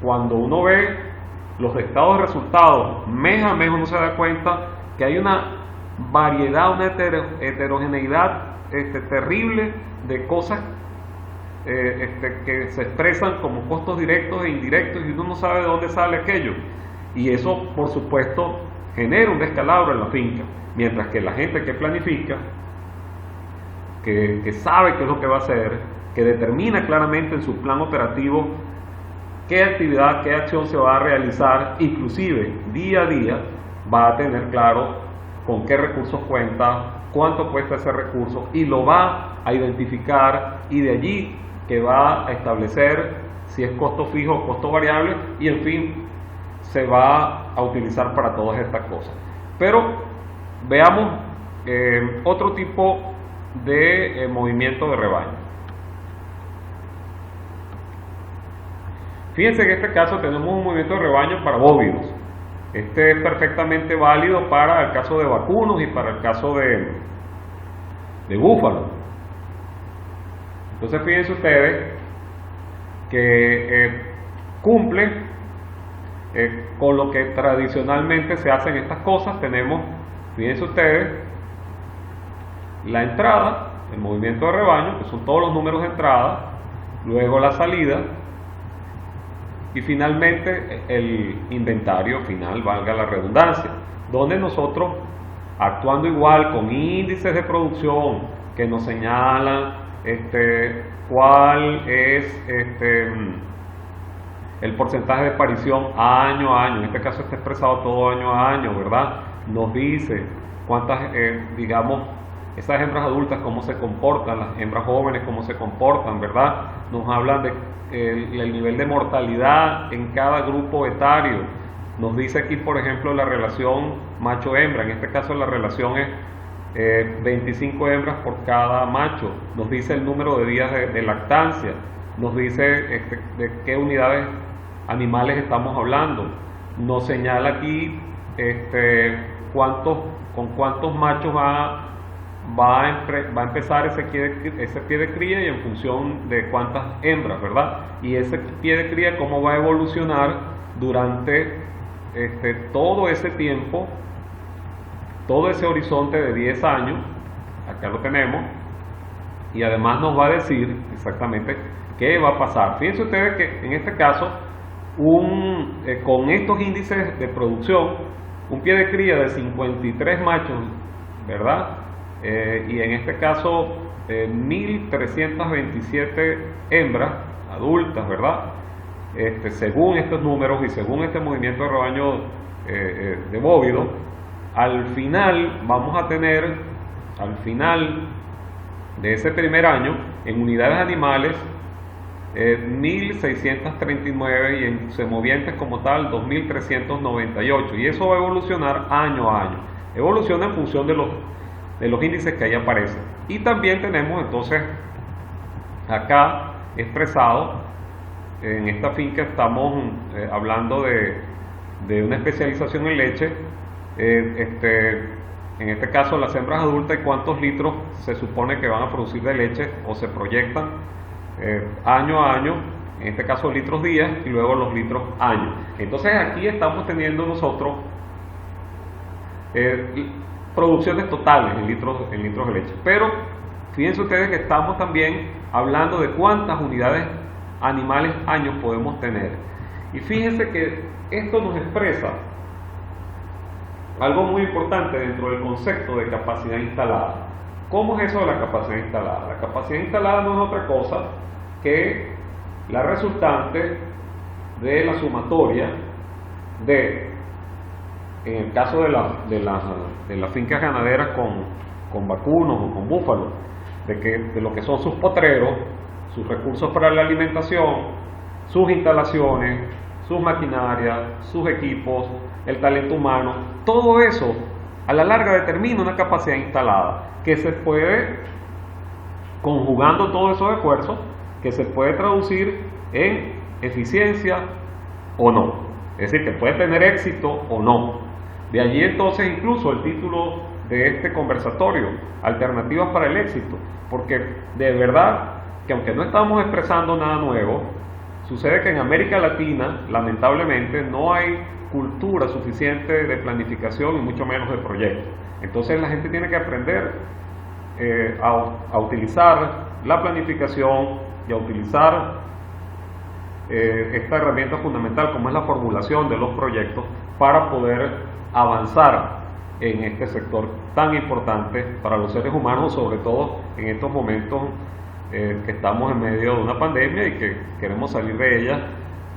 Cuando uno ve los estados de resultados mes a mes, uno se da cuenta que hay una variedad, una heterogeneidad terrible de cosas que se expresan como costos directos e indirectos, y uno no sabe de dónde sale aquello, y eso por supuesto genera un descalabro en la finca. Mientras que la gente que planifica, que sabe qué es lo que va a hacer, que determina claramente en su plan operativo qué actividad, qué acción se va a realizar, inclusive día a día va a tener claro con qué recursos cuenta, cuánto cuesta ese recurso, y lo va a identificar, y de allí que va a establecer si es costo fijo o costo variable, y en fin, se va a utilizar para todas estas cosas. Pero veamos otro tipo de movimiento de rebaño. Fíjense que en este caso tenemos un movimiento de rebaño para bóvidos. Este es perfectamente válido para el caso de vacunos y para el caso de búfalos. Entonces fíjense ustedes que cumple con lo que tradicionalmente se hacen estas cosas. Tenemos, fíjense ustedes, la entrada, el movimiento de rebaño, que son todos los números de entrada, luego la salida, y finalmente el inventario final, valga la redundancia, donde nosotros, actuando igual con índices de producción que nos señalan cuál es el porcentaje de aparición año a año, en este caso está expresado todo año a año, ¿verdad? Nos dice cuántas, digamos, esas hembras adultas cómo se comportan, las hembras jóvenes cómo se comportan, ¿verdad? Nos hablan de el nivel de mortalidad en cada grupo etario. Nos dice aquí, por ejemplo, la relación macho-hembra, en este caso la relación es 25 hembras por cada macho. Nos dice el número de días de lactancia, nos dice de qué unidades animales estamos hablando, nos señala aquí con cuántos machos va a empezar ese pie de cría, y en función de cuántas hembras, ¿verdad? Y ese pie de cría cómo va a evolucionar durante todo ese tiempo, todo ese horizonte de 10 años, acá lo tenemos, y además nos va a decir exactamente qué va a pasar. Fíjense ustedes que en este caso, con estos índices de producción, un pie de cría de 53 machos, ¿verdad? Y en este caso 1.327 hembras adultas, ¿verdad? Según estos números y según este movimiento de rebaño de bóvido, al final vamos a tener, al final de ese primer año, en unidades animales, 1.639 y en semovientes como tal 2.398, y eso va a evolucionar año a año, evoluciona en función de los índices que ahí aparecen. Y también tenemos entonces acá expresado en esta finca, estamos hablando de una especialización en leche, en este caso las hembras adultas, y cuántos litros se supone que van a producir de leche o se proyectan año a año, en este caso litros días y luego los litros año. Entonces aquí estamos teniendo nosotros producciones totales en litros de leche, pero fíjense ustedes que estamos también hablando de cuántas unidades animales años podemos tener, y fíjense que esto nos expresa algo muy importante dentro del concepto de capacidad instalada. ¿Cómo es eso de la capacidad instalada? La capacidad instalada no es otra cosa que la resultante de la sumatoria de, en el caso de las fincas ganaderas con vacunos o con búfalos, de lo que son sus potreros, sus recursos para la alimentación, sus instalaciones, sus maquinarias, sus equipos, el talento humano, todo eso a la larga determina una capacidad instalada que se puede, conjugando todos esos esfuerzos, que se puede traducir en eficiencia o no, es decir, que puede tener éxito o no. De allí entonces incluso el título de este conversatorio, Alternativas para el éxito, porque de verdad que aunque no estamos expresando nada nuevo, sucede que en América Latina lamentablemente no hay cultura suficiente de planificación y mucho menos de proyectos. Entonces la gente tiene que aprender a utilizar la planificación y a utilizar esta herramienta fundamental como es la formulación de los proyectos para poder avanzar en este sector tan importante para los seres humanos, sobre todo en estos momentos que estamos en medio de una pandemia y que queremos salir de ella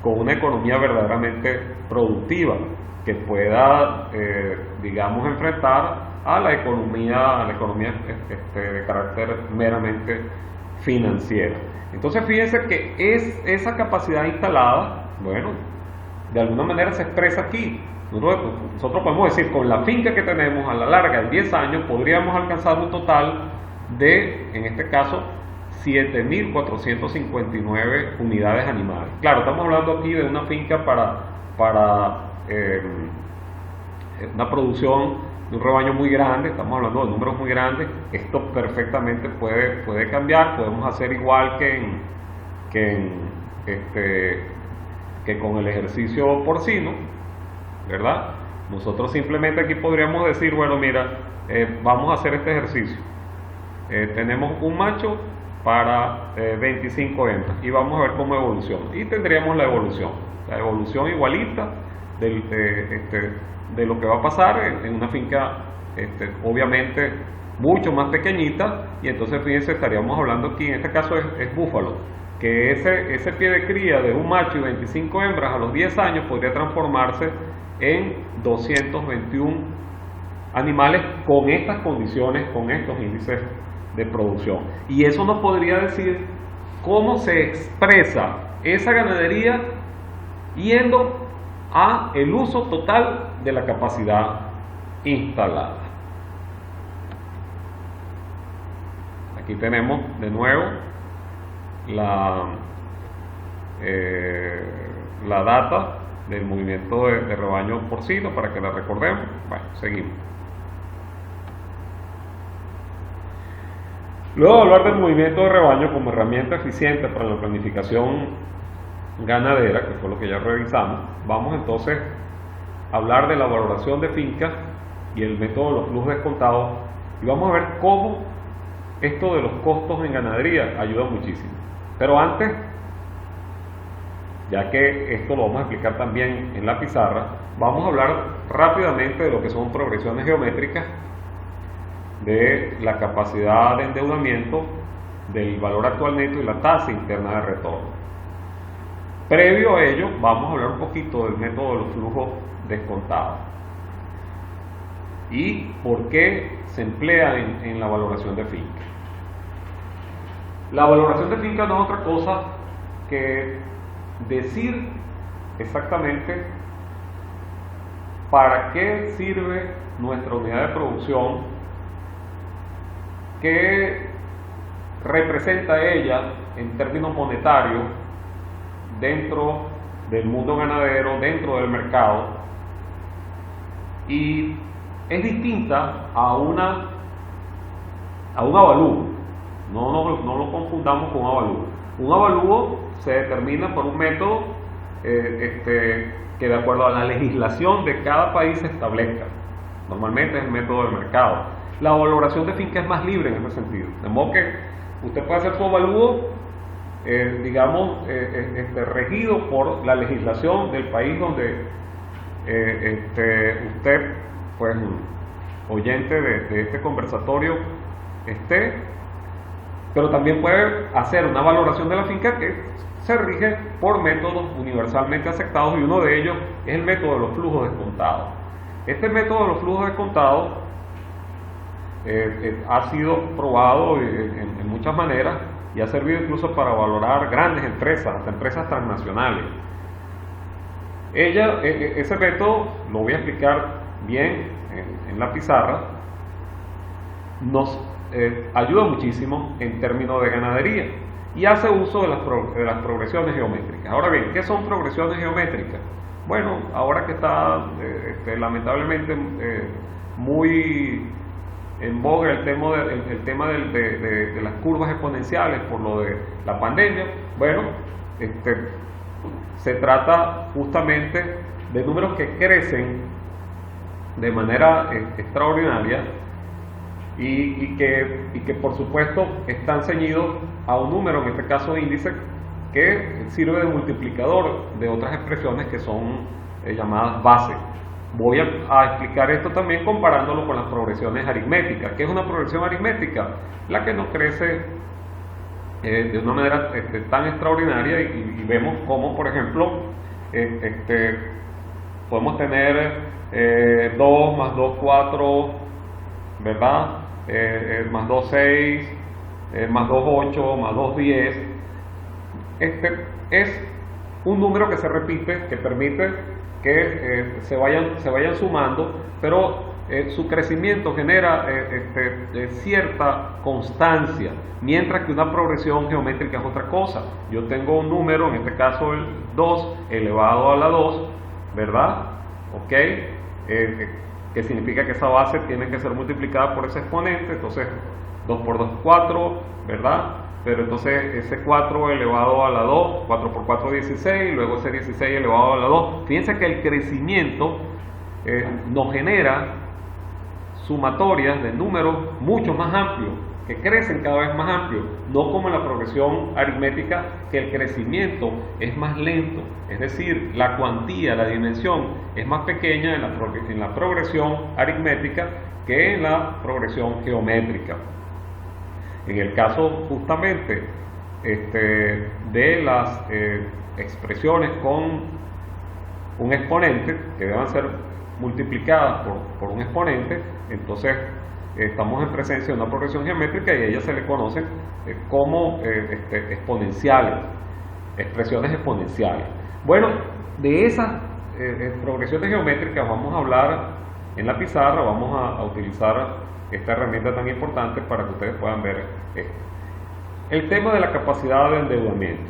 con una economía verdaderamente productiva que pueda, digamos, enfrentar a la economía de carácter meramente financiero. Entonces fíjense que esa capacidad instalada, bueno, de alguna manera se expresa aquí. Nosotros podemos decir, con la finca que tenemos a la larga, en 10 años, podríamos alcanzar un total de, en este caso, 7.459 unidades animales. Claro, estamos hablando aquí de una finca para una producción de un rebaño muy grande, estamos hablando de números muy grandes. Esto perfectamente puede cambiar, podemos hacer igual que con el ejercicio porcino, ¿verdad? Nosotros simplemente aquí podríamos decir, bueno, mira, vamos a hacer este ejercicio. Tenemos un macho para 25 hembras y vamos a ver cómo evoluciona, y tendríamos la evolución igualita de lo que va a pasar en una finca obviamente mucho más pequeñita. Y entonces fíjense, estaríamos hablando aquí, en este caso es búfalo, que ese pie de cría de un macho y 25 hembras a los 10 años podría transformarse en 221 animales con estas condiciones, con estos índices de producción. Y eso nos podría decir cómo se expresa esa ganadería yendo a el uso total de la capacidad instalada. Aquí tenemos de nuevo la data del movimiento de rebaño porcino para que la recordemos. Bueno, seguimos. Luego de hablar del movimiento de rebaño como herramienta eficiente para la planificación ganadera, que fue lo que ya revisamos, vamos entonces a hablar de la valoración de fincas y el método de los flujos descontados, y vamos a ver cómo esto de los costos en ganadería ayuda muchísimo. Pero antes, ya que esto lo vamos a explicar también en la pizarra, vamos a hablar rápidamente de lo que son progresiones geométricas de la capacidad de endeudamiento, del valor actual neto y la tasa interna de retorno. Previo a ello, vamos a hablar un poquito del método de los flujos descontados y por qué se emplea en la valoración de finca. La valoración de finca no es otra cosa que decir exactamente para qué sirve nuestra unidad de producción, qué representa ella en términos monetarios dentro del mundo ganadero, dentro del mercado, y es distinta a un avalúo. No lo confundamos con un avalúo. Un avalúo se determina por un método que de acuerdo a la legislación de cada país se establezca. Normalmente es el método del mercado. La valoración de finca es más libre en ese sentido. De modo que usted puede hacer su avalúo, regido por la legislación del país donde usted, pues, oyente de este conversatorio, esté, pero también puede hacer una valoración de la finca que se rige por métodos universalmente aceptados, y uno de ellos es el método de los flujos descontados. Este método de los flujos descontados ha sido probado en muchas maneras y ha servido incluso para valorar grandes empresas, hasta empresas transnacionales. Ese método, lo voy a explicar bien en la pizarra, nos ayuda muchísimo en términos de ganadería y hace uso de las progresiones geométricas. Ahora bien, ¿qué son progresiones geométricas? Bueno, ahora que está lamentablemente muy en boga el tema de las curvas exponenciales por lo de la pandemia, bueno, se trata justamente de números que crecen de manera extraordinaria y que por supuesto están ceñidos a un número, en este caso índice, que sirve de multiplicador de otras expresiones que son llamadas bases. Voy a explicar esto también comparándolo con las progresiones aritméticas. ¿Qué es una progresión aritmética? La que no crece de una manera tan extraordinaria, y vemos cómo, por ejemplo, podemos tener 2 más 2, 4, ¿verdad? Más 2, 6, más 2, 8, más 2, 10. Es un número que se repite, que permite que se vayan sumando, pero su crecimiento genera cierta constancia, mientras que una progresión geométrica es otra cosa. Yo tengo un número, en este caso el 2 elevado a la 2, ¿verdad? ¿Ok? Que significa que esa base tiene que ser multiplicada por ese exponente. Entonces 2 por 2 es 4, ¿verdad? Pero entonces ese 4 elevado a la 2, 4 por 4 es 16, luego ese 16 elevado a la 2. Fíjense que el crecimiento nos genera sumatorias de números mucho más amplios, que crecen cada vez más amplios, no como en la progresión aritmética, que el crecimiento es más lento, es decir, la cuantía, la dimensión es más pequeña en la progresión aritmética que en la progresión geométrica. En el caso justamente de las expresiones con un exponente, que deban ser multiplicadas por un exponente, entonces estamos en presencia de una progresión geométrica, y a ella se le conoce como exponenciales, expresiones exponenciales. Bueno, de esas progresiones geométricas vamos a hablar en la pizarra. Vamos a utilizar esta herramienta tan importante para que ustedes puedan ver esto. El tema de la capacidad de endeudamiento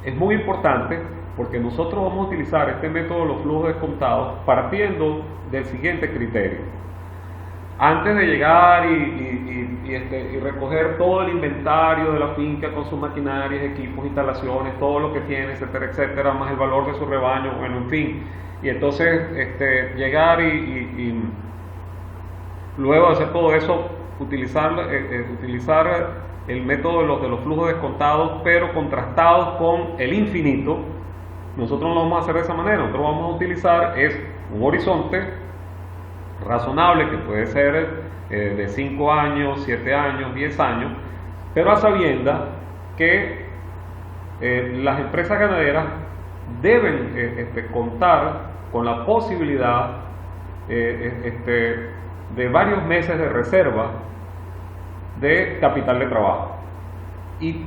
es muy importante, porque nosotros vamos a utilizar este método de los flujos descontados partiendo del siguiente criterio. Antes de llegar y recoger todo el inventario de la finca con sus maquinarias, equipos, instalaciones, todo lo que tiene, etcétera, etcétera, más el valor de su rebaño, bueno, en fin, y entonces llegar y luego de hacer todo eso, utilizar el método de los flujos descontados, pero contrastados con el infinito. Nosotros no lo vamos a hacer de esa manera. Nosotros vamos a utilizar un horizonte razonable, que puede ser de 5 años, 7 años, 10 años, pero a sabiendas que las empresas ganaderas deben contar con la posibilidad de varios meses de reserva de capital de trabajo. Y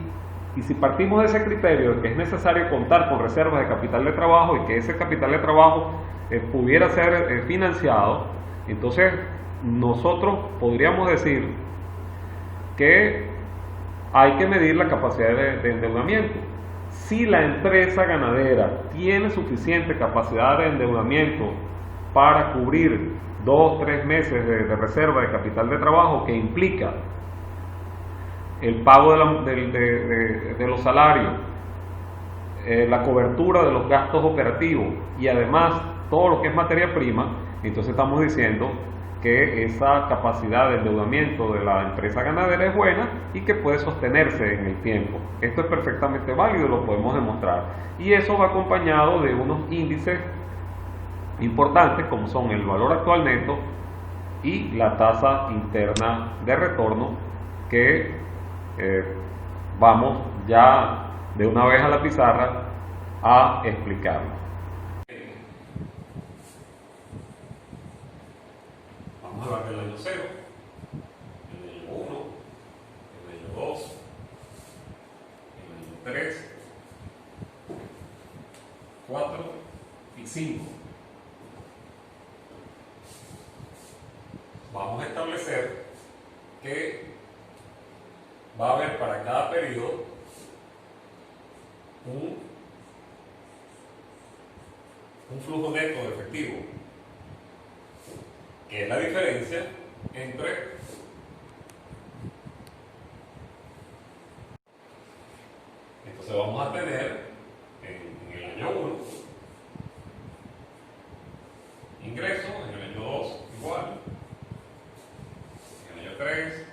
Y si partimos de ese criterio de que es necesario contar con reservas de capital de trabajo y que ese capital de trabajo pudiera ser financiado, entonces nosotros podríamos decir que hay que medir la capacidad de endeudamiento. Si la empresa ganadera tiene suficiente capacidad de endeudamiento para cubrir 2 o 3 meses de reserva de capital de trabajo, que implica el pago de los salarios, la cobertura de los gastos operativos y además todo lo que es materia prima, entonces estamos diciendo que esa capacidad de endeudamiento de la empresa ganadera es buena y que puede sostenerse en el tiempo. Esto es perfectamente válido, lo podemos demostrar. Y eso va acompañado de unos índices importantes como son el valor actual neto y la tasa interna de retorno, que vamos ya de una vez a la pizarra a explicarlo.
Vamos a hablar del año 0, el año 1, el año 2, el año 3, 4 y 5. Vamos a establecer que va a haber para cada periodo un flujo neto de efectivo, que es la diferencia entre entonces vamos a tener en el año 1 ingresos, en el año 2 igual, en el año 3,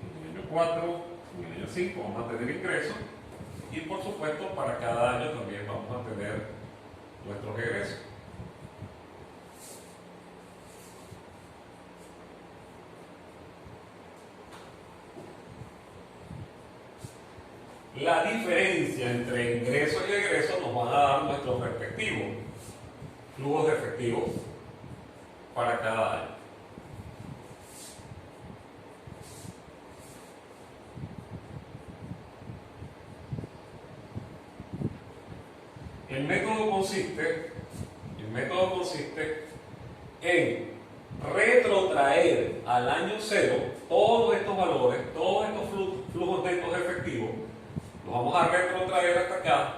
en el año 4, en el año 5 vamos a tener ingresos, y por supuesto para cada año también vamos a tener nuestros egresos. La diferencia entre ingresos y egresos nos van a dar nuestros respectivos flujos de efectivo para cada año. El método consiste en retrotraer al año 0 todos estos valores, todos estos flujos netos efectivos. Los vamos a retrotraer hasta acá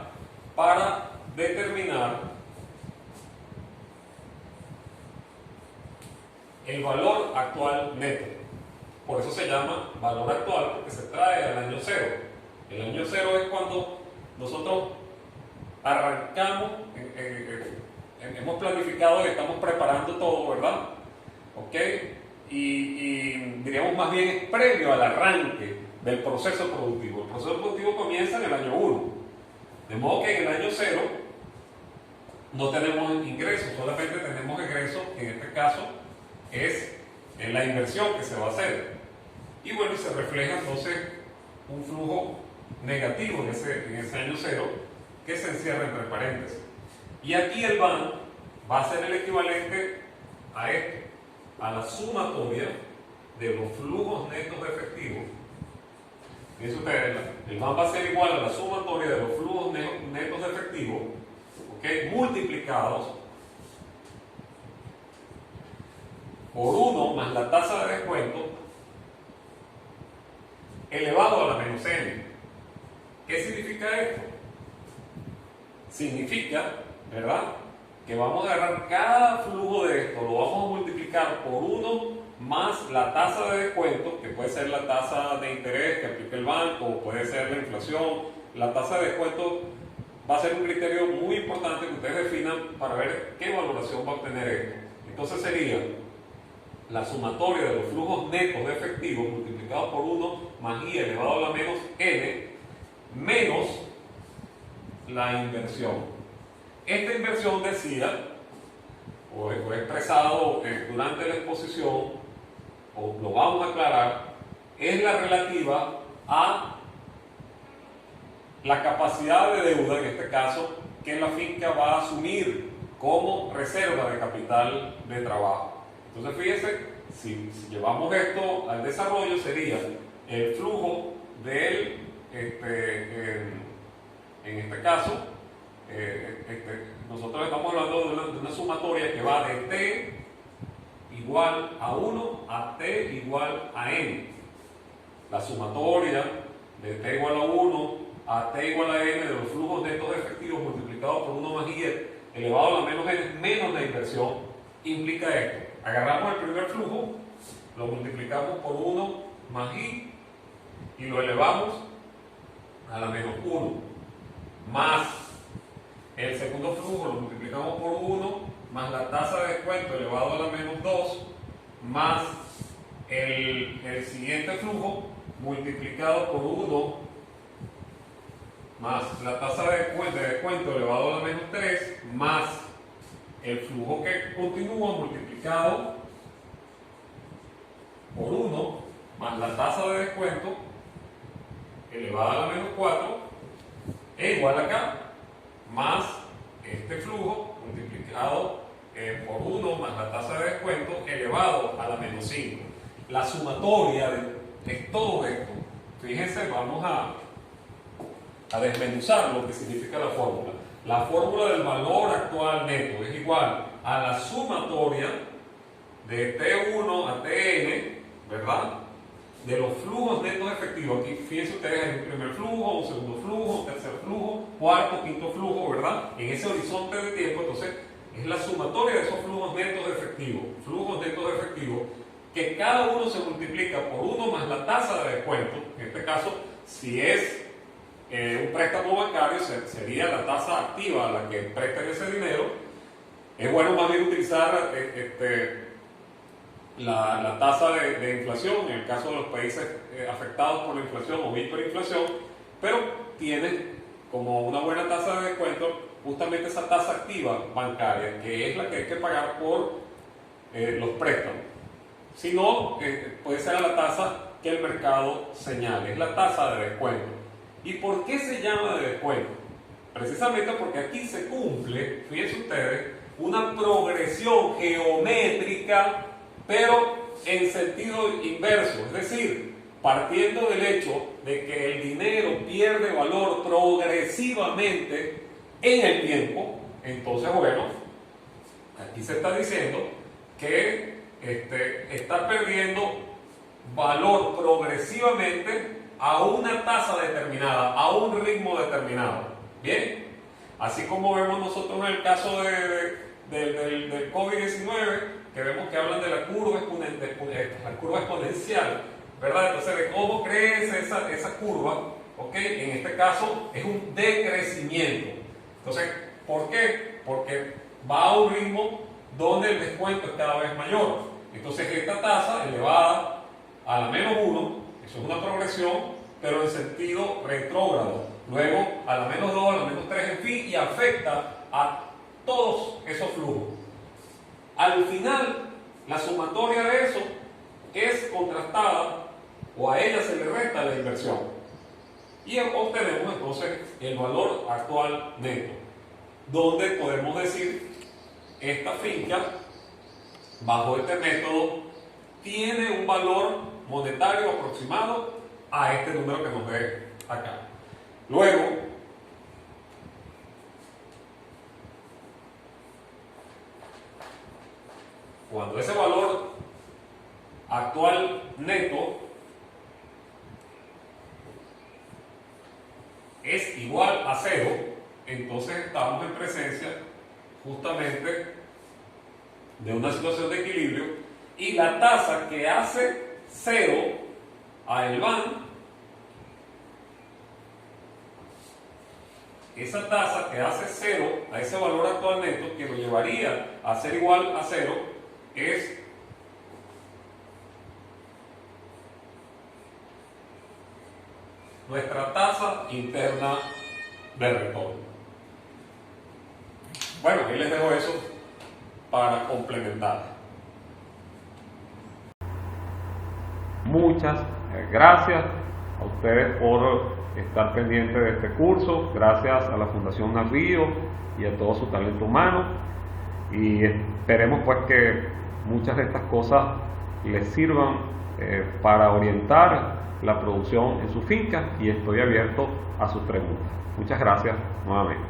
para determinar el valor actual neto. Por eso se llama valor actual, porque se trae al año 0. El año 0 es cuando nosotros arrancamos, hemos planificado y estamos preparando todo, ¿verdad? ¿Ok? Y diríamos más bien es previo al arranque del proceso productivo. El proceso productivo comienza en el año 1. De modo que en el año 0 no tenemos ingresos, solamente tenemos egresos, que en este caso es en la inversión que se va a hacer. Y bueno, se refleja entonces un flujo negativo en ese año 0 que se encierra entre paréntesis. Y aquí el BAN va a ser el equivalente a esto, a la sumatoria de los flujos netos de efectivo. Fíjense ustedes, el BAN va a ser igual a la sumatoria de los flujos netos de efectivo, ¿okay?, multiplicados por 1 más la tasa de descuento elevado a la menos n. ¿Qué significa esto? Significa, ¿verdad?, que vamos a agarrar cada flujo de esto, lo vamos a multiplicar por 1 más la tasa de descuento, que puede ser la tasa de interés que aplica el banco, o puede ser la inflación. La tasa de descuento va a ser un criterio muy importante que ustedes definan para ver qué valoración va a obtener esto. Entonces sería la sumatoria de los flujos netos de efectivo multiplicado por 1 más i elevado a la menos n menos la inversión. Esta inversión decía, o he expresado durante la exposición, o lo vamos a aclarar, es la relativa a la capacidad de deuda, en este caso, que la finca va a asumir como reserva de capital de trabajo. Entonces fíjense, si llevamos esto al desarrollo, sería el flujo del, en este caso, nosotros estamos hablando de una sumatoria que va de t igual a 1 a t igual a n. La sumatoria de t igual a 1 a t igual a n de los flujos netos efectivos multiplicados por 1 más i elevado a la menos n menos la inversión implica esto. Agarramos el primer flujo, lo multiplicamos por 1 más i y lo elevamos a la menos 1 más el segundo flujo, lo multiplicamos por 1 más la tasa de descuento elevado a la menos 2 más el siguiente flujo multiplicado por 1 más la tasa de descuento elevado a la menos 3 más el flujo que continúa multiplicado por 1 más la tasa de descuento elevada a la menos 4 e igual acá más este flujo multiplicado por 1 más la tasa de descuento elevado a la menos 5. La sumatoria de todo esto, fíjense, vamos a desmenuzar lo que significa la fórmula. La fórmula del valor actual neto es igual a la sumatoria de T1 a Tn, ¿verdad? De los flujos netos efectivos. Aquí fíjense ustedes, hay un primer flujo, un segundo flujo, un tercer flujo, cuarto, quinto flujo, ¿verdad? En ese horizonte de tiempo, entonces, es la sumatoria de esos flujos netos efectivos, que cada uno se multiplica por 1 más la tasa de descuento. En este caso, si es un préstamo bancario, sería la tasa activa a la que prestan ese dinero. Es bueno más bien utilizar la tasa de inflación en el caso de los países afectados por la inflación o hiperinflación, pero tiene como una buena tasa de descuento justamente esa tasa activa bancaria, que es la que hay que pagar por los préstamos. Si no, puede ser la tasa que el mercado señale, es la tasa de descuento. ¿Y por qué se llama de descuento? Precisamente porque aquí se cumple, fíjense ustedes, una progresión geométrica, pero en sentido inverso, es decir, partiendo del hecho de que el dinero pierde valor progresivamente en el tiempo. Entonces, bueno, aquí se está diciendo que está perdiendo valor progresivamente a una tasa determinada, a un ritmo determinado. Bien, así como vemos nosotros en el caso del COVID-19, que vemos que hablan de la curva exponencial, ¿verdad? Entonces, de cómo crece esa curva, ¿ok? En este caso es un decrecimiento. Entonces, ¿por qué? Porque va a un ritmo donde el descuento es cada vez mayor. Entonces, esta tasa elevada a la menos 1, eso es una progresión, pero en sentido retrógrado. Luego, a la menos 2, a la menos 3, en fin, y afecta a todos esos flujos. Al final, la sumatoria de eso es contrastada, o a ella se le resta la inversión. Y obtenemos entonces el valor actual neto, donde podemos decir, esta finca, bajo este método, tiene un valor monetario aproximado a este número que nos ve acá. Luego, cuando ese valor actual neto es igual a 0, entonces estamos en presencia justamente de una situación de equilibrio, y la tasa que hace 0 a el BAN, esa tasa que hace 0 a ese valor actual neto, que lo llevaría a ser igual a 0, es nuestra tasa interna de retorno. Bueno, ahí les dejo eso para complementar.
Muchas gracias a ustedes por estar pendientes de este curso. Gracias a la Fundación Navío y a todo su talento humano. Y esperemos pues que muchas de estas cosas les sirvan para orientar la producción en su finca, y estoy abierto a sus preguntas. Muchas gracias nuevamente.